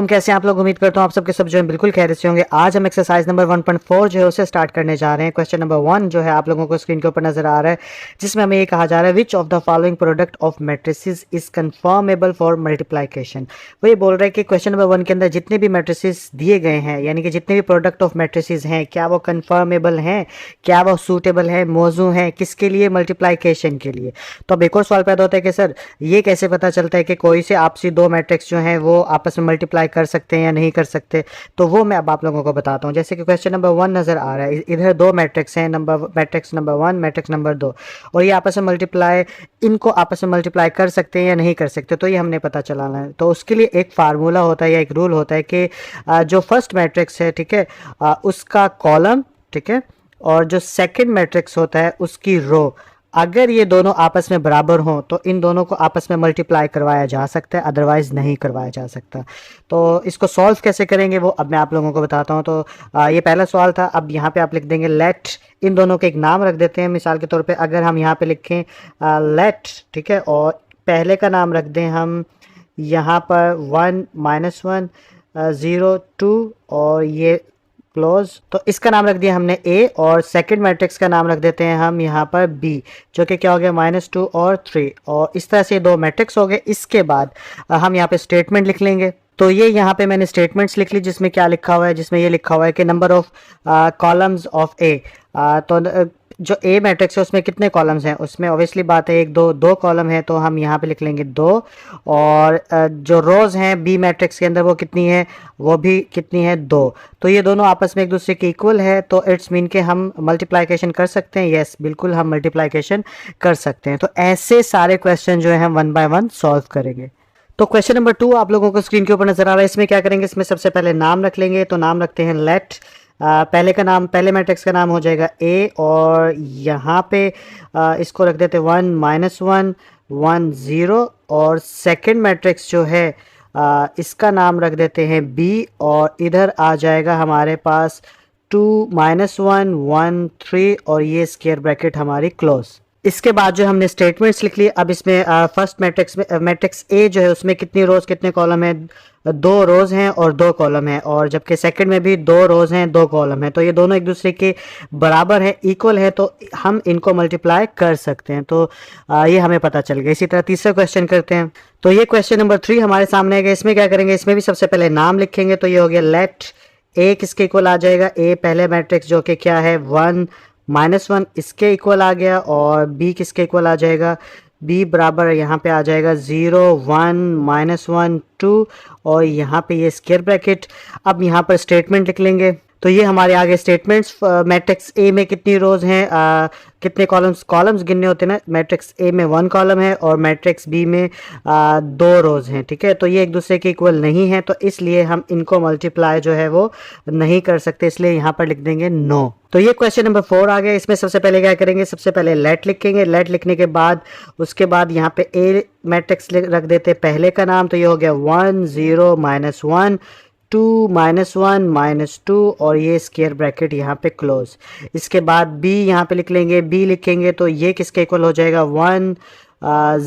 कैसे हैं आप लोग। उम्मीद करता हूँ आप सबके सब जो है बिल्कुल खैरियत से होंगे। आज हम एक्सरसाइज नंबर 1.4 जो है उसे स्टार्ट करने जा रहे हैं। क्वेश्चन नंबर 1 जो है आप लोगों को स्क्रीन के ऊपर नजर आ रहा है, जिसमें हमें ये कहा जा रहा है which of the following product of matrices is conformable for multiplication. वो ये बोल रहा है कि क्वेश्चन नंबर 1 के अंदर जितने भी मैट्रिसेस दिए गए हैं, यानी कि जितने भी प्रोडक्ट ऑफ मैट्रिसेस हैं, क्या वो कन्फर्मेबल हैं, क्या वो सूटेबल है, मौजू हैं, किसके लिए, मल्टीप्लिकेशन के लिए। तो अब एक और सवाल पैदा होता है कि सर ये कैसे पता चलता है कि कोई से आपसी दो मैट्रिक्स जो हैं वो आपस में मल्टीप्लाई कर सकते हैं या नहीं कर सकते। तो वो मैं अब आप लोगों को बताता हूँ। जैसे कि क्वेश्चन नंबर 1 नज़र आ रहा है, इधर दो मैट्रिक्स हैं, मैट्रिक्स नंबर 1, मैट्रिक्स नंबर 2, और ये आपस में मल्टीप्लाई, इनको आपस में मल्टीप्लाई कर सकते हैं या नहीं कर सकते। तो ये हमने पता चलाना है। तो उसके लिए एक फार्मूला होता है या एक रूल होता है कि जो फर्स्ट मैट्रिक्स है, ठीक है, उसका कॉलम, ठीक है, और जो सेकेंड मैट्रिक्स होता है उसकी रो, अगर ये दोनों आपस में बराबर हों तो इन दोनों को आपस में मल्टीप्लाई करवाया जा सकता है, अदरवाइज नहीं करवाया जा सकता। तो इसको सॉल्व कैसे करेंगे वो अब मैं आप लोगों को बताता हूँ। तो ये पहला सवाल था। अब यहाँ पे आप लिख देंगे लेट, इन दोनों के एक नाम रख देते हैं। मिसाल के तौर पे अगर हम यहाँ पे लिखें लेट, ठीक है, और पहले का नाम रख दें हम यहाँ पर 1 -1 0 2 और ये क्लोज, तो इसका नाम रख दिया हमने ए, और सेकंड मैट्रिक्स का नाम रख देते हैं हम यहाँ पर बी, जो कि क्या हो गया -2 और 3, और इस तरह से दो मैट्रिक्स हो गए। इसके बाद हम यहाँ पे स्टेटमेंट लिख लेंगे। तो ये यहाँ पे मैंने स्टेटमेंट्स लिख ली, जिसमें क्या लिखा हुआ है, जिसमें ये लिखा हुआ है कि नंबर ऑफ कॉलम्स ऑफ ए। तो जो ए मैट्रिक्स है उसमें कितने कॉलम्स हैं, उसमें ऑब्वियसली बात है 1 2 2 कॉलम है, तो हम यहाँ पे लिख लेंगे 2। और जो रोज़ हैं बी मैट्रिक्स के अंदर वो कितनी है, वो भी कितनी है, 2। तो ये दोनों आपस में एक दूसरे के इक्वल है, तो इट्स मीन के हम मल्टीप्लिकेशन कर सकते हैं। यस, बिल्कुल हम मल्टीप्लिकेशन कर सकते हैं। तो ऐसे सारे क्वेश्चन जो है हम 1 बाय 1 सॉल्व करेंगे। तो क्वेश्चन नंबर 2 आप लोगों को स्क्रीन के ऊपर नजर आ रहा है। इसमें क्या करेंगे, इसमें सबसे पहले नाम रख लेंगे। तो नाम रखते हैं लेट, पहले का नाम, पहले मैट्रिक्स का नाम हो जाएगा ए, और यहाँ पे इसको रख देते 1 -1 1 0, और सेकंड मैट्रिक्स जो है इसका नाम रख देते हैं बी, और इधर आ जाएगा हमारे पास 2 -1 1 3, और ये स्क्वायर ब्रैकेट हमारी क्लोज। इसके बाद जो हमने स्टेटमेंट्स लिख लिए। अब इसमें फर्स्ट मैट्रिक्स में मैट्रिक्स ए जो है उसमें कितनी रोज़ कितने कॉलम है, 2 रोज़ हैं और 2 कॉलम है, और जबकि सेकंड में भी 2 रोज़ हैं 2 कॉलम है। तो ये दोनों एक दूसरे के बराबर है, इक्वल है, तो हम इनको मल्टीप्लाई कर सकते हैं। तो ये हमें पता चल गया। इसी तरह तीसरा क्वेश्चन करते हैं। तो ये क्वेश्चन नंबर 3 हमारे सामने है। इसमें क्या करेंगे, इसमें भी सबसे पहले नाम लिखेंगे। तो ये हो गया लेट ए, किसके इक्वल आ जाएगा, ए पहले मैट्रिक्स जो कि क्या है 1 -1 इसके इक्वल आ गया, और बी किसके इक्वल आ जाएगा, बी बराबर यहाँ पे आ जाएगा 0 1 -1 2, और यहाँ पे ये स्क्वायर ब्रैकेट। अब यहाँ पर स्टेटमेंट लिख लेंगे। तो ये हमारे आगे स्टेटमेंट्स, मैट्रिक्स ए में कितनी रोज़ हैं, कितने कॉलम्स गिनने होते हैं ना। मैट्रिक्स ए में 1 कॉलम है और मैट्रिक्स बी में 2 रोज़ हैं, ठीक है। तो ये एक दूसरे के इक्वल नहीं है, तो इसलिए हम इनको मल्टीप्लाई जो है वो नहीं कर सकते, इसलिए यहाँ पर लिख देंगे नो। तो ये क्वेश्चन नंबर 4 आ गया। इसमें सबसे पहले क्या करेंगे, सबसे पहले लेट लिखेंगे। लेट लिखने के बाद उसके बाद यहाँ पे ए मैट्रिक्स रख देते हैं पहले का नाम। तो ये हो गया 1 0 -1 2 -1 -2, और ये स्क्वायर ब्रैकेट यहाँ पे क्लोज। इसके बाद बी यहाँ पे लिख लेंगे। बी लिखेंगे तो ये किसके इक्वल हो जाएगा, 1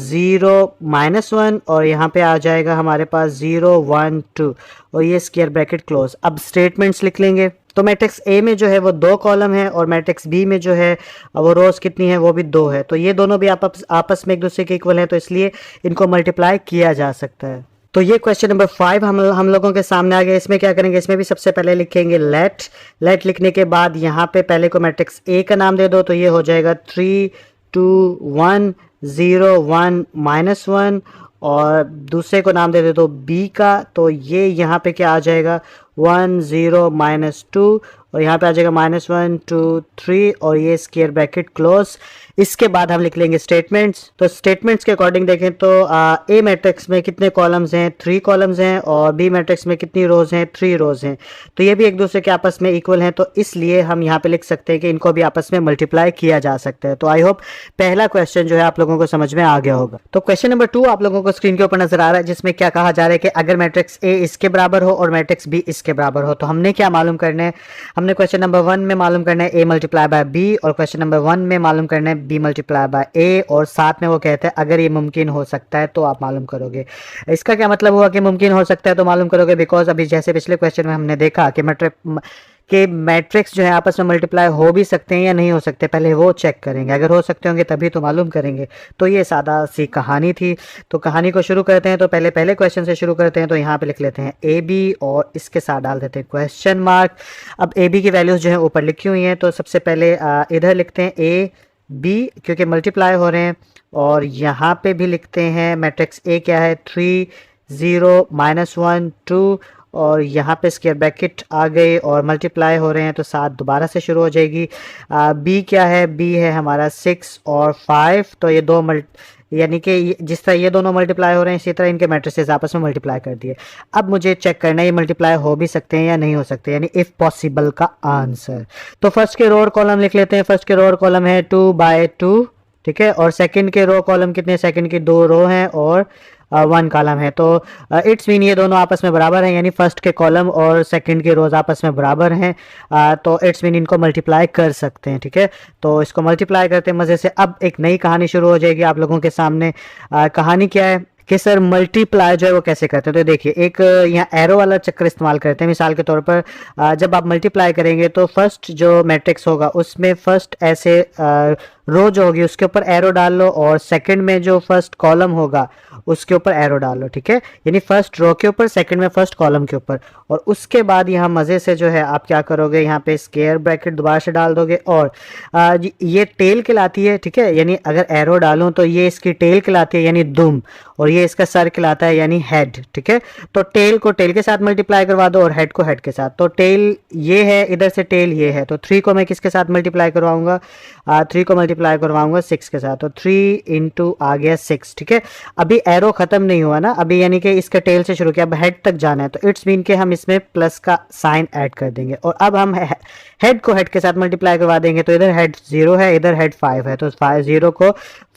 0 -1, और यहाँ पे आ जाएगा हमारे पास 0 1 2, और ये स्क्वायर ब्रैकेट क्लोज। अब स्टेटमेंट्स लिख लेंगे। तो मैट्रिक्स ए में जो है वो 2 कॉलम है, और मैट्रिक्स बी में जो है वो रोज़ कितनी है, वो भी 2 है। तो ये दोनों भी आपस में एक दूसरे के इक्वल हैं, तो इसलिए इनको मल्टीप्लाई किया जा सकता है। तो ये क्वेश्चन नंबर 5 हम लोगों के सामने आ गया। इसमें क्या करेंगे, इसमें भी सबसे पहले लिखेंगे लेट लिखने के बाद यहाँ पे पहले को मैट्रिक्स ए का नाम दे दो। तो ये हो जाएगा 3 2 1 0 1 -1, और दूसरे को नाम दे दो बी का। तो ये यहाँ पे क्या आ जाएगा 1 0 -2, और यहाँ पे आ जाएगा -1 2 3, और ये स्क्वायर ब्रैकेट क्लोज। इसके बाद हम लिख लेंगे स्टेटमेंट्स। तो स्टेटमेंट्स के अकॉर्डिंग देखें तो ए मैट्रिक्स में कितने कॉलम्स हैं, 3 कॉलम्स हैं, और बी मैट्रिक्स में कितनी रोज़ हैं, 3 रोज़ हैं। तो ये भी एक दूसरे के आपस में इक्वल हैं, तो इसलिए हम यहाँ पे लिख सकते हैं कि इनको भी आपस में मल्टीप्लाई किया जा सकता है। तो आई होप पहला क्वेश्चन जो है आप लोगों को समझ में आ गया होगा। तो क्वेश्चन नंबर 2 आप लोगों को स्क्रीन के ऊपर नजर आ रहा है, जिसमें क्या कहा जा रहा है कि अगर मैट्रिक्स ए इसके बराबर हो और मैट्रिक्स बी इसके बराबर हो, तो हमने क्या मालूम करना है, हमने क्वेश्चन नंबर 1 में मालूम करना है ए मल्टीप्लाई बाय बी, और क्वेश्चन नंबर 1 में मालूम करना है बी मल्टीप्लाई बाय ए, और साथ में वो कहते हैं अगर ये मुमकिन हो सकता है तो आप मालूम करोगे। इसका क्या मतलब हुआ कि मुमकिन हो सकता है तो मालूम करोगे? बिकॉज अभी जैसे पिछले क्वेश्चन में हमने देखा कि मैट्रिक्स जो है आपस में मल्टीप्लाई हो भी सकते हैं या नहीं हो सकते, पहले वो चेक करेंगे। अगर हो सकते होंगे तभी तो मालूम करेंगे। तो ये सादा सी कहानी थी। तो कहानी को शुरू करते हैं। तो पहले क्वेश्चन से शुरू करते हैं। तो यहाँ पे लिख लेते हैं ए बी और इसके साथ डाल देते हैं क्वेश्चन मार्क। अब ए बी की वैल्यूज़ जो है ऊपर लिखी हुई हैं, तो सबसे पहले इधर लिखते हैं ए बी क्योंकि मल्टीप्लाई हो रहे हैं, और यहाँ पे भी लिखते हैं मैट्रिक्स ए क्या है 3 0 -1 2, और यहाँ पे स्क्वायर ब्रैकेट आ गए और मल्टीप्लाई हो रहे हैं तो 7 दोबारा से शुरू हो जाएगी। बी क्या है? बी है हमारा 6 और 5, तो ये दो यानी कि जिस तरह ये दोनों मल्टीप्लाई हो रहे हैं इसी तरह इनके मैट्रिसेस आपस में मल्टीप्लाई कर दिए। अब मुझे चेक करना है ये मल्टीप्लाई हो भी सकते हैं या नहीं हो सकते, यानी इफ़ पॉसिबल का आंसर। तो फर्स्ट के रो और कॉलम लिख लेते हैं। फर्स्ट के रो और कॉलम है 2/2, ठीक है, और सेकंड के रो कॉलम कितने? सेकंड के 2 रो हैं और 1 कॉलम है। तो इट्स मीन ये दोनों आपस में बराबर हैं, यानी फर्स्ट के कॉलम और सेकंड के रोज आपस में बराबर हैं। तो इट्स मीन इनको मल्टीप्लाई कर सकते हैं, ठीक है। तो इसको मल्टीप्लाई करते हैं मज़े से। अब एक नई कहानी शुरू हो जाएगी आप लोगों के सामने। कहानी क्या है कि सर मल्टीप्लाई जो है वो कैसे करते हैं? तो देखिए, एक यहाँ एरो वाला चक्कर इस्तेमाल करते हैं। मिसाल के तौर पर जब आप मल्टीप्लाई करेंगे तो फर्स्ट जो मैट्रिक्स होगा उसमें फर्स्ट ऐसे रो जो होगी उसके ऊपर एरो डाल लो, और सेकंड में जो फर्स्ट कॉलम होगा उसके ऊपर एरो डाल लो, ठीक है। यानी फर्स्ट रो के ऊपर, सेकंड में फर्स्ट कॉलम के ऊपर, और उसके बाद यहाँ मज़े से जो है आप क्या करोगे, यहाँ पे स्क्वायर ब्रैकेट दोबारा से डाल दोगे, और ये टेल कहलाती है, ठीक है। यानी अगर एरो डालूं तो ये इसकी टेल कहलाती है यानी दुम, और ये इसका सर कहलाता है यानी हेड, ठीक है। तो टेल को टेल के साथ मल्टीप्लाई करवा दो और हेड को हेड के साथ। तो टेल ये है, इधर से टेल ये है, तो 3 को मैं किसके साथ मल्टीप्लाई करवाऊंगा? 3 को मल्टीप्लाई करवाऊंगा 6 के साथ। तो 3 इंटू आ गया 6, ठीक है। अभी एरो खत्म नहीं हुआ ना, अभी यानी कि इसका टेल से शुरू किया, अब हेड तक जाना है, तो इट्स मीन के हम इसमें प्लस का साइन ऐड कर देंगे, और अब हम हेड को हेड के साथ मल्टीप्लाई करवा देंगे। तो इधर हेड 0 है, इधर हेड 5 है, तो 0 को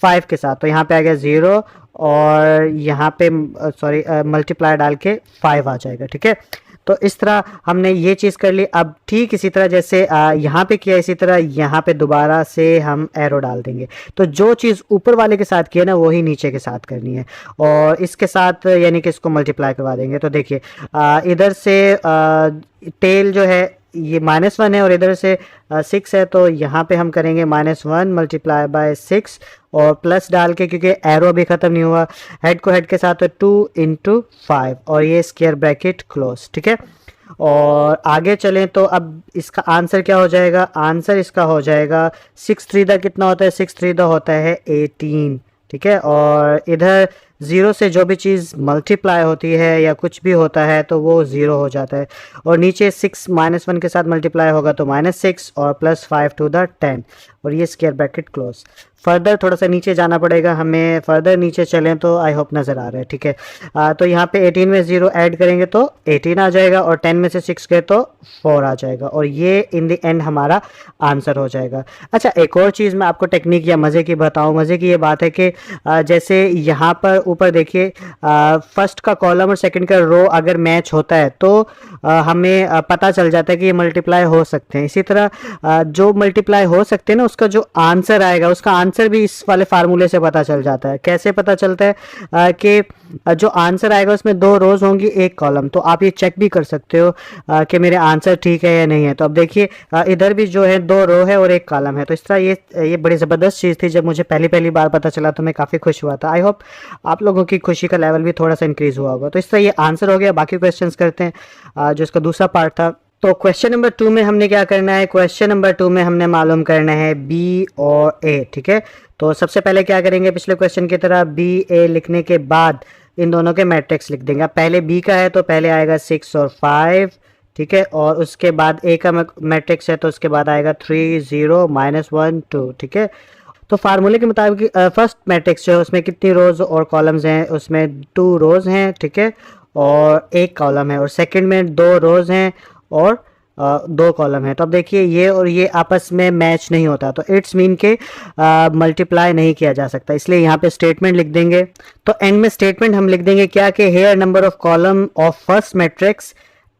5 के साथ, तो यहाँ पे आ गया 0, और यहाँ पे सॉरी मल्टीप्लाई डाल के 5 आ जाएगा, ठीक है। तो इस तरह हमने ये चीज़ कर ली। अब ठीक इसी तरह जैसे यहाँ पे किया, इसी तरह यहाँ पे दोबारा से हम एरो डाल देंगे। तो जो चीज़ ऊपर वाले के साथ किया ना वही नीचे के साथ करनी है, और इसके साथ यानी कि इसको मल्टीप्लाई करवा देंगे। तो देखिए इधर से टेल जो है ये -1 है, और इधर से 6 है, तो यहाँ पे हम करेंगे -1 मल्टीप्लाई बाय 6 और प्लस डाल के, क्योंकि एरो अभी ख़त्म नहीं हुआ। हेड को हेड के साथ तो 2 इंटू 5, और ये स्क्वायर ब्रैकेट क्लोज, ठीक है। और आगे चलें तो अब इसका आंसर क्या हो जाएगा? आंसर इसका हो जाएगा 6 3 कितना होता है? 6 3 होता है 18, ठीक है। और इधर 0 से जो भी चीज़ मल्टीप्लाई होती है या कुछ भी होता है तो वो 0 हो जाता है, और नीचे 6 -1 के साथ मल्टीप्लाई होगा तो -6 और +5 टू द 10, और ये स्क्वायर ब्रैकेट क्लोज। फर्दर थोड़ा सा नीचे जाना पड़ेगा हमें, फर्दर नीचे चलें तो आई होप नज़र आ रहा है, ठीक है। तो यहाँ पे 18 में 0 ऐड करेंगे तो 18 आ जाएगा, और 10 में से 6 गए तो 4 आ जाएगा, और ये इन द एंड हमारा आंसर हो जाएगा। अच्छा, एक और चीज़ मैं आपको टेक्निक या मज़े की बताऊँ। मज़े की ये बात है कि जैसे यहाँ पर ऊपर देखिए फर्स्ट का कॉलम और सेकंड का रो अगर मैच होता है तो हमें पता चल जाता है कि ये मल्टीप्लाई हो सकते हैं। इसी तरह जो मल्टीप्लाई हो सकते हैं ना उसका जो आंसर आएगा उसका आंसर भी इस वाले फार्मूले से पता चल जाता है। कैसे पता चलता है कि जो आंसर आएगा उसमें 2 रोज होंगी 1 कॉलम, तो आप ये चेक भी कर सकते हो कि मेरे आंसर ठीक है या नहीं है। तो अब देखिए इधर भी जो है 2 रो है और 1 कॉलम है। तो इस तरह ये बड़ी ज़बरदस्त चीज़ थी। जब मुझे पहली बार पता चला तो मैं काफ़ी खुश हुआ था। आई होप आप लोगों की खुशी का लेवल भी थोड़ा सा इंक्रीज़ हुआ होगा। तो इस तरह ये आंसर हो गया। बाकी क्वेश्चंस करते हैं जो इसका दूसरा पार्ट था। तो क्वेश्चन नंबर 2 में हमने क्या करना है? क्वेश्चन नंबर 2 में हमने मालूम करना है बी और ए, ठीक है। तो सबसे पहले क्या करेंगे? पिछले क्वेश्चन की तरह बी ए लिखने के बाद इन दोनों के मैट्रिक्स लिख देंगे। अब पहले बी का है तो पहले आएगा 6 और 5, ठीक है, और उसके बाद ए का मैट्रिक्स है तो उसके बाद आएगा 3 0 -1 2, ठीक है। तो फार्मूले के मुताबिक फर्स्ट मैट्रिक्स जो है उसमें कितनी रोज़ और कॉलम्स हैं? उसमें 2 रोज़ हैं, ठीक है, और 1 कॉलम है, और सेकंड में 2 रोज़ हैं और 2 कॉलम है। तो अब देखिए ये और ये आपस में मैच नहीं होता, तो इट्स मीन के मल्टीप्लाई नहीं किया जा सकता, इसलिए यहाँ पे स्टेटमेंट लिख देंगे। तो एंड में स्टेटमेंट हम लिख देंगे क्या कि here number of column of first matrix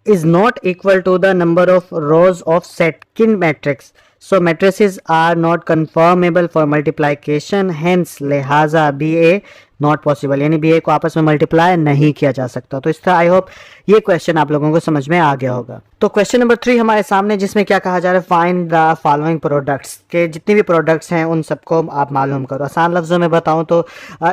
is not equal to the number of rows of second matrix so matrices are not conformable for multiplication, hence लिहाजा बी ए नॉट पॉसिबल, यानी B A को आपस में multiply नहीं किया जा सकता। तो इस तरह आई होप ये क्वेश्चन आप लोगों को समझ में आ गया होगा। तो क्वेश्चन नंबर 3 हमारे सामने, जिसमें क्या कहा जा रहा है, फाइंड द फॉलोइंग प्रोडक्ट्स, के जितनी भी प्रोडक्ट्स हैं उन सबको आप मालूम करो। आसान लफ्जों में बताऊं तो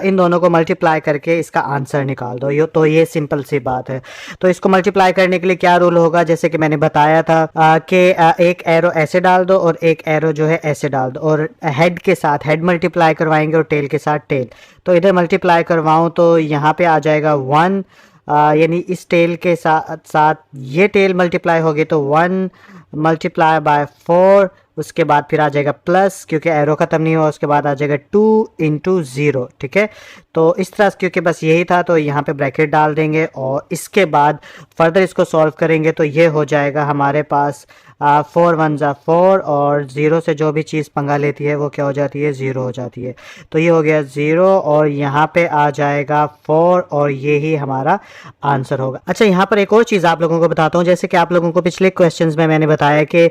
इन दोनों को मल्टीप्लाई करके इसका आंसर निकाल दो। तो ये सिंपल सी बात है। तो इसको मल्टीप्लाई करने के लिए क्या रूल होगा, जैसे कि मैंने बताया था कि एक एरो ऐसे डाल दो और एक एरो जो है ऐसे डाल दो, और हेड के साथ हेड मल्टीप्लाई करवाएंगे और टेल के साथ टेल। तो इधर मल्टीप्लाई करवाऊं तो यहाँ पे आ जाएगा 1, यानी इस टेल के साथ साथ ये टेल मल्टीप्लाई होगी तो 1 मल्टीप्लाई बाय 4, उसके बाद फिर आ जाएगा प्लस, क्योंकि एरो ख़त्म नहीं हुआ, उसके बाद आ जाएगा 2 इंटू 0। ठीक है, तो इस तरह क्योंकि बस यही था तो यहाँ पे ब्रैकेट डाल देंगे और इसके बाद फर्दर इसको सॉल्व करेंगे तो ये हो जाएगा हमारे पास 4 1 ज़ा 4, और 0 से जो भी चीज़ पंगा लेती है वो क्या हो जाती है, 0 हो जाती है। तो ये हो गया 0 और यहाँ पे आ जाएगा 4 और ये ही हमारा आंसर होगा। अच्छा, यहाँ पर एक और चीज़ आप लोगों को बताता हूँ। जैसे कि आप लोगों को पिछले क्वेश्चंस में मैंने बताया कि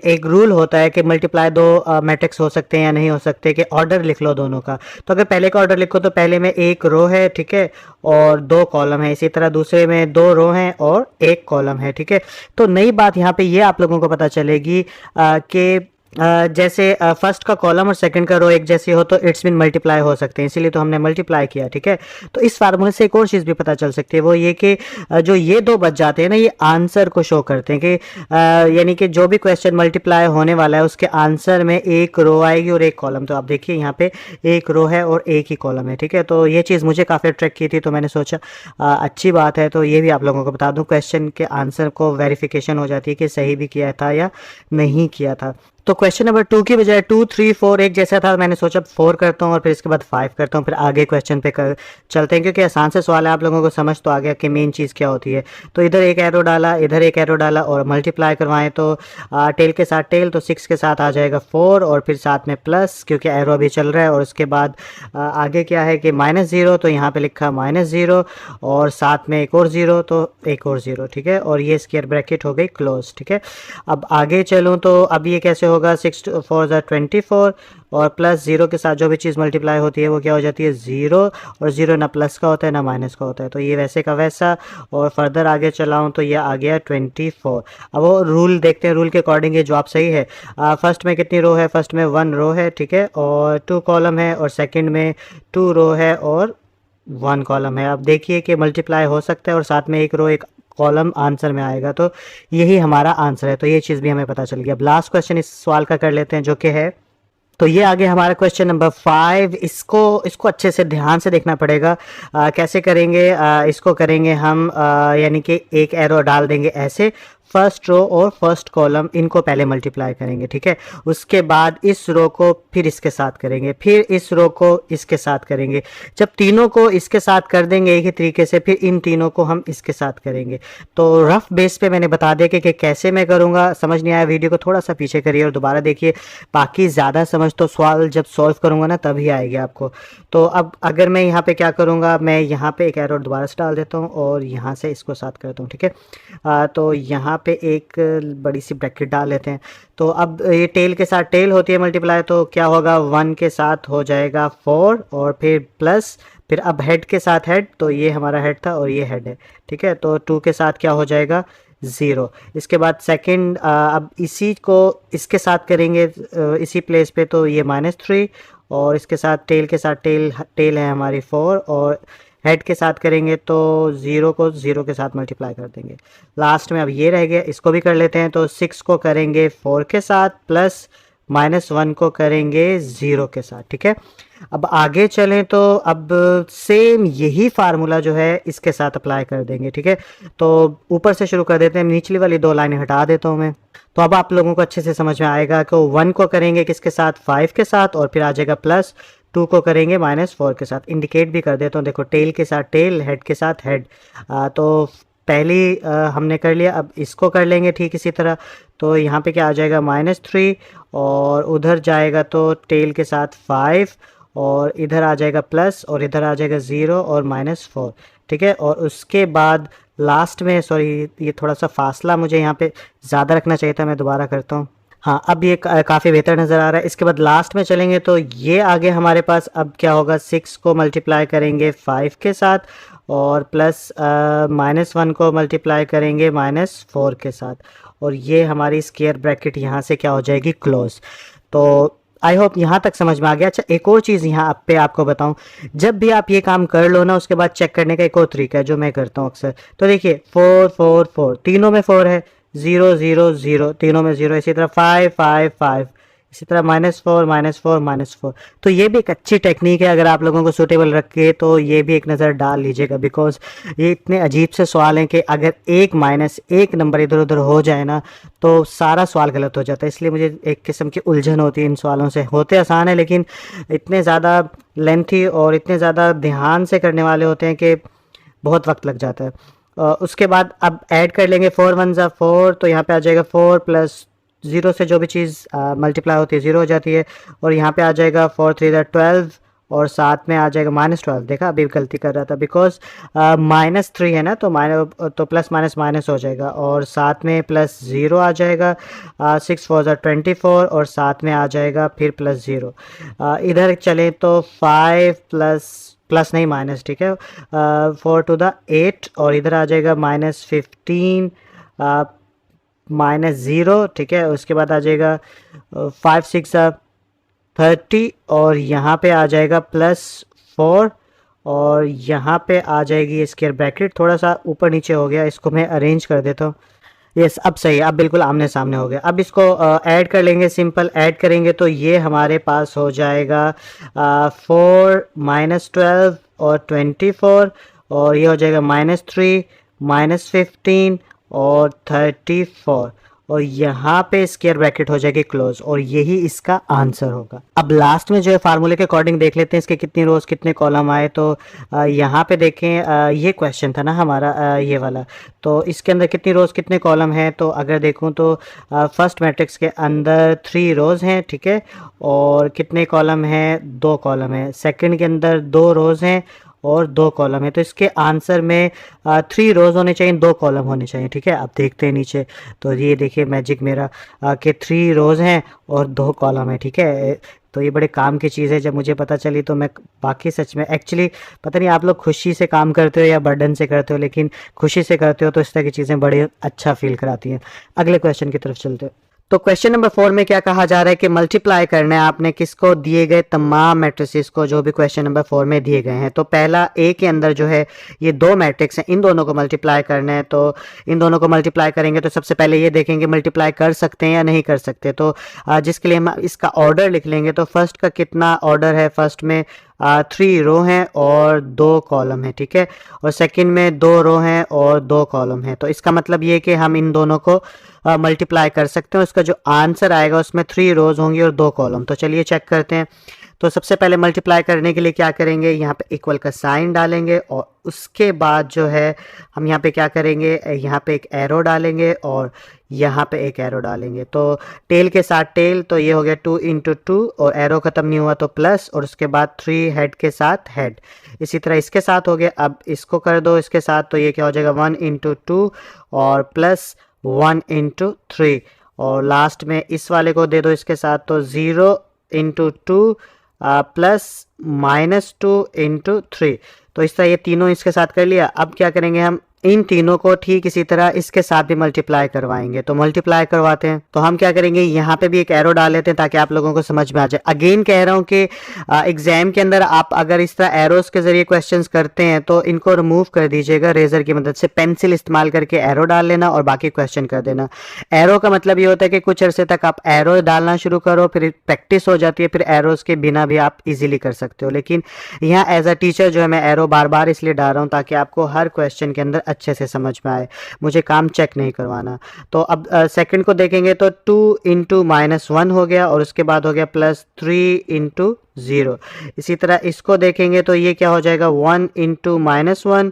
एक रूल होता है कि मल्टीप्लाई दो मैट्रिक्स हो सकते हैं या नहीं हो सकते, कि ऑर्डर लिख लो दोनों का। तो अगर पहले का ऑर्डर लिखो तो पहले में एक रो है, ठीक है, और 2 कॉलम है। इसी तरह दूसरे में 2 रो हैं और 1 कॉलम है। ठीक है, तो नई बात यहाँ पे ये आप लोगों को पता चलेगी कि जैसे फर्स्ट का कॉलम और सेकंड का रो एक जैसे हो तो इट्स मीन मल्टीप्लाई हो सकते हैं, इसीलिए तो हमने मल्टीप्लाई किया। ठीक है, तो इस फार्मूले से एक और चीज़ भी पता चल सकती है, वो ये कि जो ये 2 बच जाते हैं ना, ये आंसर को शो करते हैं कि यानी कि जो भी क्वेश्चन मल्टीप्लाई होने वाला है उसके आंसर में एक रो आएगी और एक कॉलम। तो आप देखिए यहाँ पे एक रो है और एक ही कॉलम है। ठीक है, तो ये चीज़ मुझे काफ़ी अट्रैक्ट की थी, तो मैंने सोचा अच्छी बात है, तो ये भी आप लोगों को बता दूँ। क्वेश्चन के आंसर को वेरिफिकेशन हो जाती है कि सही भी किया था या नहीं किया था। तो क्वेश्चन नंबर 2 की बजाय 2 3 4 एक जैसा था, मैंने सोचा 4 करता हूँ और फिर इसके बाद 5 करता हूँ, फिर आगे क्वेश्चन पे चलते हैं, क्योंकि आसान से सवाल है, आप लोगों को समझ तो आ गया कि मेन चीज़ क्या होती है। तो इधर एक एरो डाला, इधर एक एरो डाला और मल्टीप्लाई करवाएं तो टेल के साथ टेल, तो 6 के साथ आ जाएगा 4 और फिर साथ में प्लस, क्योंकि एरो अभी चल रहा है। और उसके बाद आगे क्या है कि -0, तो यहाँ पे लिखा -0 और साथ में एक और 0, तो एक और 0। ठीक है, और ये स्क्वायर ब्रैकेट हो गई क्लोज। ठीक है, अब आगे चलूँ तो अब ये कैसे होगा, 6 4 ज़ा 24 और प्लस 0 के साथ जो भी चीज़ मल्टीप्लाई होती है वो क्या हो जाती है, 0, और 0 ना प्लस का होता है ना माइनस का होता है, तो ये वैसे का वैसा। और फर्दर आगे चलाऊँ तो ये आ गया 24। अब वो रूल देखते हैं, रूल के अकॉर्डिंग ये जवाब सही है। फर्स्ट में कितनी रो है, फर्स्ट में 1 रो है, ठीक है, और 2 कॉलम है, और सेकंड में 2 रो है और 1 कॉलम है। अब देखिए कि मल्टीप्लाई हो सकता है और साथ में एक रो एक कॉलम आंसर में आएगा, तो यही हमारा आंसर है। तो ये चीज़ भी हमें पता चल गया। अब लास्ट क्वेश्चन इस सवाल का कर लेते हैं, जो कि है, तो ये आगे हमारा क्वेश्चन नंबर 5। इसको अच्छे से ध्यान से देखना पड़ेगा। कैसे करेंगे, इसको करेंगे हम यानी कि एक एरो डाल देंगे ऐसे, फर्स्ट रो और फर्स्ट कॉलम इनको पहले मल्टीप्लाई करेंगे। ठीक है, उसके बाद इस रो को फिर इसके साथ करेंगे, फिर इस रो को इसके साथ करेंगे। जब तीनों को इसके साथ कर देंगे एक ही तरीके से, फिर इन तीनों को हम इसके साथ करेंगे। तो रफ बेस पे मैंने बता दिया कि कैसे मैं करूँगा। समझ नहीं आया, वीडियो को थोड़ा सा पीछे करिए और दोबारा देखिए। बाकी ज़्यादा समझ तो सवाल जब सॉल्व करूँगा ना तभी आएगी आपको। तो अब अगर मैं यहाँ पे क्या करूँगा, मैं यहाँ पे एक एरो दोबारा से डाल देता हूँ और यहाँ से इसको साथ करता हूँ। ठीक है, तो यहाँ पे एक बड़ी सी ब्रैकेट डाल लेते हैं। तो अब ये टेल के साथ टेल होती है मल्टीप्लाई, तो क्या होगा, 1 के साथ हो जाएगा 4 और फिर प्लस, फिर अब हेड के साथ हेड, तो ये हमारा हेड था और ये हेड है। ठीक है, तो 2 के साथ क्या हो जाएगा, 0। इसके बाद सेकंड, अब इसी को इसके साथ करेंगे इसी प्लेस पे, तो ये -3 और इसके साथ टेल के साथ टेल है हमारी 4 और हेड के साथ करेंगे तो 0 को 0 के साथ मल्टीप्लाई कर देंगे। लास्ट में अब ये रह गया, इसको भी कर लेते हैं। तो 6 को करेंगे 4 के साथ प्लस -1 को करेंगे 0 के साथ। ठीक है, अब आगे चलें तो अब सेम यही फार्मूला जो है इसके साथ अप्लाई कर देंगे। ठीक है, तो ऊपर से शुरू कर देते हैं, निचली वाली 2 लाइनें हटा देता हूँ मैं। तो अब आप लोगों को अच्छे से समझ में आएगा कि 1 को करेंगे किसके साथ, 5 के साथ, और फिर आ जाएगा प्लस, 2 को करेंगे -4 के साथ। इंडिकेट भी कर देता हूँ, देखो टेल के साथ टेल, हेड के साथ हेड। तो पहली हमने कर लिया, अब इसको कर लेंगे ठीक इसी तरह। तो यहाँ पे क्या आ जाएगा, -3 और उधर जाएगा तो टेल के साथ 5 और इधर आ जाएगा प्लस और इधर आ जाएगा 0 और -4। ठीक है, और उसके बाद लास्ट में, सॉरी ये थोड़ा सा फासला मुझे यहाँ पे ज़्यादा रखना चाहिए था, मैं दोबारा करता हूँ। हाँ, अब ये काफ़ी बेहतर नज़र आ रहा है। इसके बाद लास्ट में चलेंगे तो ये आगे हमारे पास अब क्या होगा, 6 को मल्टीप्लाई करेंगे 5 के साथ और प्लस -1 को मल्टीप्लाई करेंगे -4 के साथ, और ये हमारी स्क्वायर ब्रैकेट यहाँ से क्या हो जाएगी, क्लोज। तो आई होप यहाँ तक समझ में आ गया। अच्छा, एक और चीज़ यहाँ पे आपको बताऊँ, जब भी आप ये काम कर लो ना, उसके बाद चेक करने का एक और तरीका है जो मैं करता हूँ अक्सर। तो देखिए 4 4 4 तीनों में 4 है, 0 0 0 तीनों में 0, इसी तरह 5 5 5, इसी तरह -4 -4 -4। तो ये भी एक अच्छी टेक्निक है, अगर आप लोगों को सूटेबल रखे तो ये भी एक नज़र डाल लीजिएगा, बिकॉज ये इतने अजीब से सवाल हैं कि अगर एक नंबर इधर उधर हो जाए ना तो सारा सवाल गलत हो जाता है। इसलिए मुझे एक किस्म की उलझन होती है इन सवालों से। होते आसान है लेकिन इतने ज़्यादा लेंथी और इतने ज़्यादा ध्यान से करने वाले होते हैं कि बहुत वक्त लग जाता है। उसके बाद अब ऐड कर लेंगे, 4 1 ज़ा 4, तो यहाँ पे आ जाएगा 4 प्लस 0 से जो भी चीज़ मल्टीप्लाई होती है 0 हो जाती है, और यहाँ पे आ जाएगा 4 3 ज़ा 12, और साथ में आ जाएगा -12। देखा, अभी गलती कर रहा था, बिकॉज -3 है ना, तो प्लस माइनस माइनस हो जाएगा, और साथ में प्लस 0 आ जाएगा। 6 4 ज़ा 24, और साथ में आ जाएगा फिर प्लस 0। इधर चलें तो 5 प्लस नहीं माइनस, ठीक है, 4 टू द 8, और इधर आ जाएगा -15 -0, ठीक है। उसके बाद आ जाएगा 5 6 30, और यहाँ पे आ जाएगा +4, और यहाँ पे आ जाएगी स्क्वायर ब्रैकेट। थोड़ा सा ऊपर नीचे हो गया, इसको मैं अरेंज कर देता हूँ। यस, अब सही है, अब बिल्कुल आमने सामने हो गया। अब इसको ऐड कर लेंगे, सिंपल ऐड करेंगे तो ये हमारे पास हो जाएगा 4 -12 और 24, और ये हो जाएगा -3 -15 और 34, और यहाँ पे स्क्वायर ब्रैकेट हो जाएगी क्लोज, और यही इसका आंसर होगा। अब लास्ट में जो है फार्मूले के अकॉर्डिंग देख लेते हैं इसके कितनी रोज कितने कॉलम आए। तो यहाँ पे देखें, ये क्वेश्चन था ना हमारा, ये वाला, तो इसके अंदर कितनी रोज कितने कॉलम हैं। तो अगर देखूँ तो फर्स्ट मैट्रिक्स के अंदर 3 रोज हैं, ठीक है, और कितने कॉलम हैं, 2 कॉलम हैं। सेकंड के अंदर 2 रोज हैं और 2 कॉलम है, तो इसके आंसर में 3 रोज होने चाहिए, 2 कॉलम होने चाहिए, ठीक है। अब देखते हैं नीचे, तो ये देखिए मैजिक मेरा कि 3 रोज हैं और 2 कॉलम है, ठीक है। तो ये बड़े काम की चीज़ है, जब मुझे पता चली तो मैं बाकी सच में एक्चुअली पता नहीं आप लोग खुशी से काम करते हो या बर्डन से करते हो, लेकिन खुशी से करते हो तो इस तरह की चीज़ें बड़े अच्छा फील कराती हैं। अगले क्वेश्चन की तरफ चलते हो। तो क्वेश्चन नंबर 4 में क्या कहा जा रहा है कि मल्टीप्लाई करना है आपने किसको, दिए गए तमाम मैट्रिसेस को जो भी क्वेश्चन नंबर 4 में दिए गए हैं। तो पहला ए के अंदर जो है ये 2 मैट्रिक्स हैं, इन दोनों को मल्टीप्लाई करना है। तो इन दोनों को मल्टीप्लाई करेंगे तो सबसे पहले ये देखेंगे मल्टीप्लाई कर सकते हैं या नहीं कर सकते। तो जिसके लिए हम इसका ऑर्डर लिख लेंगे, तो फर्स्ट का कितना ऑर्डर है, फर्स्ट में 3 रो हैं और 2 कॉलम है, ठीक है, और सेकंड में 2 रो हैं और 2 कॉलम है। तो इसका मतलब ये कि हम इन दोनों को मल्टीप्लाई कर सकते हैं। उसका जो आंसर आएगा उसमें 3 रोज होंगी और 2 कॉलम। तो चलिए चेक करते हैं। तो सबसे पहले मल्टीप्लाई करने के लिए क्या करेंगे, यहाँ पे इक्वल का साइन डालेंगे, और उसके बाद जो है हम यहाँ पे क्या करेंगे, यहाँ पे एक एरो डालेंगे और यहाँ पे एक एरो डालेंगे। तो टेल के साथ टेल, तो ये हो गया 2 × 2, और एरो ख़त्म नहीं हुआ तो प्लस, और उसके बाद 3 हेड के साथ हेड। इसी तरह इसके साथ हो गया। अब इसको कर दो इसके साथ, तो ये क्या हो जाएगा 1 × 2 और प्लस 1 × 3, और लास्ट में इस वाले को दे दो इसके साथ, तो 0 × 2 प्लस -2 × 3। तो इस तरह ये तीनों इसके साथ कर लिया। अब क्या करेंगे, हम इन तीनों को ठीक इसी तरह इसके साथ भी मल्टीप्लाई करवाएंगे। तो मल्टीप्लाई करवाते हैं, तो हम क्या करेंगे, यहाँ पे भी एक एरो डाल लेते हैं ताकि आप लोगों को समझ में आ जाए। अगेन कह रहा हूँ कि एग्जाम के अंदर आप अगर इस तरह एरोस के जरिए क्वेश्चंस करते हैं तो इनको रिमूव कर दीजिएगा रेजर की मदद से। पेंसिल इस्तेमाल करके एरो डाल लेना और बाकी क्वेश्चन कर देना। एरो का मतलब ये होता है कि कुछ अरसे तक आप एरो डालना शुरू करो, फिर प्रैक्टिस हो जाती है, फिर एरोस के बिना भी आप इजीली कर सकते हो। लेकिन यहाँ एज अ टीचर जो है मैं एरो बार बार इसलिए डाल रहा हूँ ताकि आपको हर क्वेश्चन के अंदर अच्छे से समझ में आए, मुझे काम चेक नहीं करवाना। तो अब सेकंड को देखेंगे तो 2 × -1 हो गया, और उसके बाद हो गया +3 × 0। इसी तरह इसको देखेंगे तो ये क्या हो जाएगा 1 इंटू -1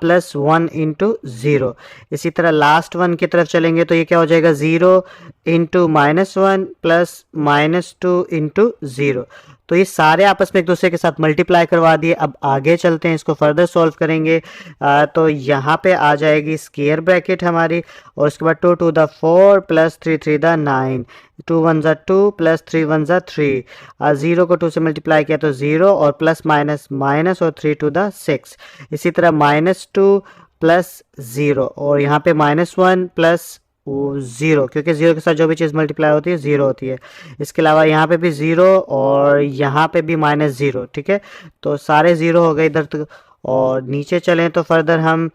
प्लस 1 इंटू 0। इसी तरह लास्ट वन की तरफ चलेंगे तो ये क्या हो जाएगा 0 इंटू -1 प्लस -2 इंटू 0। तो ये सारे आपस में एक दूसरे के साथ मल्टीप्लाई करवा दिए। अब आगे चलते हैं, इसको फर्दर सॉल्व करेंगे। तो यहाँ पे आ जाएगी स्क्वायर ब्रैकेट हमारी, और उसके बाद 2 टू द 4 प्लस 3 3 द 9, 2 1 ज़ा 2 प्लस 3 1 ज़ा 3। 0 को 2 से मल्टीप्लाई किया तो 0 और प्लस माइनस माइनस और 3 टू द 6। इसी तरह -2 प्लस 0 और यहाँ पे -1 प्लस 0, क्योंकि 0 के साथ जो भी चीज़ मल्टीप्लाई होती है 0 होती है। इसके अलावा यहाँ पे भी 0 और यहाँ पे भी -0, ठीक है। तो सारे 0 हो गए इधर तक। और नीचे चलें तो फर्दर हम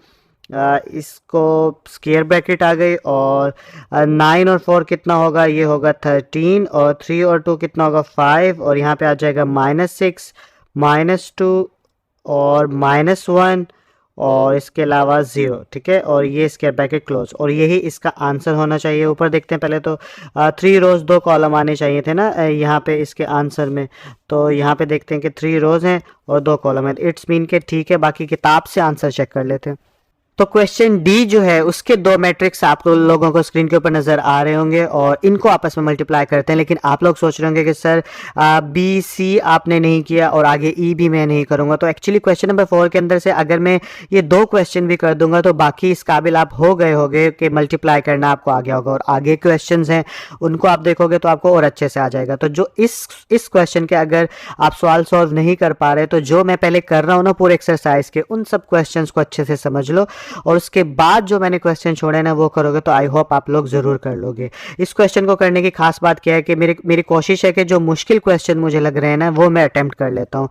इसको स्क्वायर ब्रैकेट आ गई, और 9 और 4 कितना होगा, ये होगा 13, और 3 और 2 कितना होगा 5, और यहाँ पे आ जाएगा -6 -2 और -1 और इसके अलावा 0, ठीक है। और ये स्क्वायर ब्रैकेट क्लोज, और यही इसका आंसर होना चाहिए। ऊपर देखते हैं पहले तो 3 रोज 2 कॉलम आने चाहिए थे ना यहाँ पे इसके आंसर में। तो यहाँ पे देखते हैं कि 3 रोज हैं और 2 कॉलम है। इट्स मीन के ठीक है, बाकी किताब से आंसर चेक कर लेते हैं। तो क्वेश्चन डी जो है उसके 2 मैट्रिक्स आप लोगों को स्क्रीन के ऊपर नजर आ रहे होंगे, और इनको आपस में मल्टीप्लाई करते हैं। लेकिन आप लोग सोच रहे होंगे कि सर बी सी आपने नहीं किया और आगे ई भी मैं नहीं करूंगा। तो एक्चुअली क्वेश्चन नंबर 4 के अंदर से अगर मैं ये 2 क्वेश्चन भी कर दूंगा तो बाकी इस काबिल आप हो गए होगे कि मल्टीप्लाई करना आपको आ गया होगा, और आगे क्वेश्चन हैं उनको आप देखोगे तो आपको और अच्छे से आ जाएगा। तो जो इस क्वेश्चन के अगर आप सवाल सॉल्व नहीं कर पा रहे तो जो मैं पहले कर रहा हूँ ना पूरे एक्सरसाइज के, उन सब क्वेश्चन को अच्छे से समझ लो, और उसके बाद जो मैंने क्वेश्चन छोड़े ना वो करोगे तो आई होप आप लोग जरूर कर लोगे। इस क्वेश्चन को करने की खास बात क्या है कि मेरी कोशिश है कि जो मुश्किल क्वेश्चन मुझे लग रहे हैं ना वो मैं अटेम्प्ट कर लेता हूँ।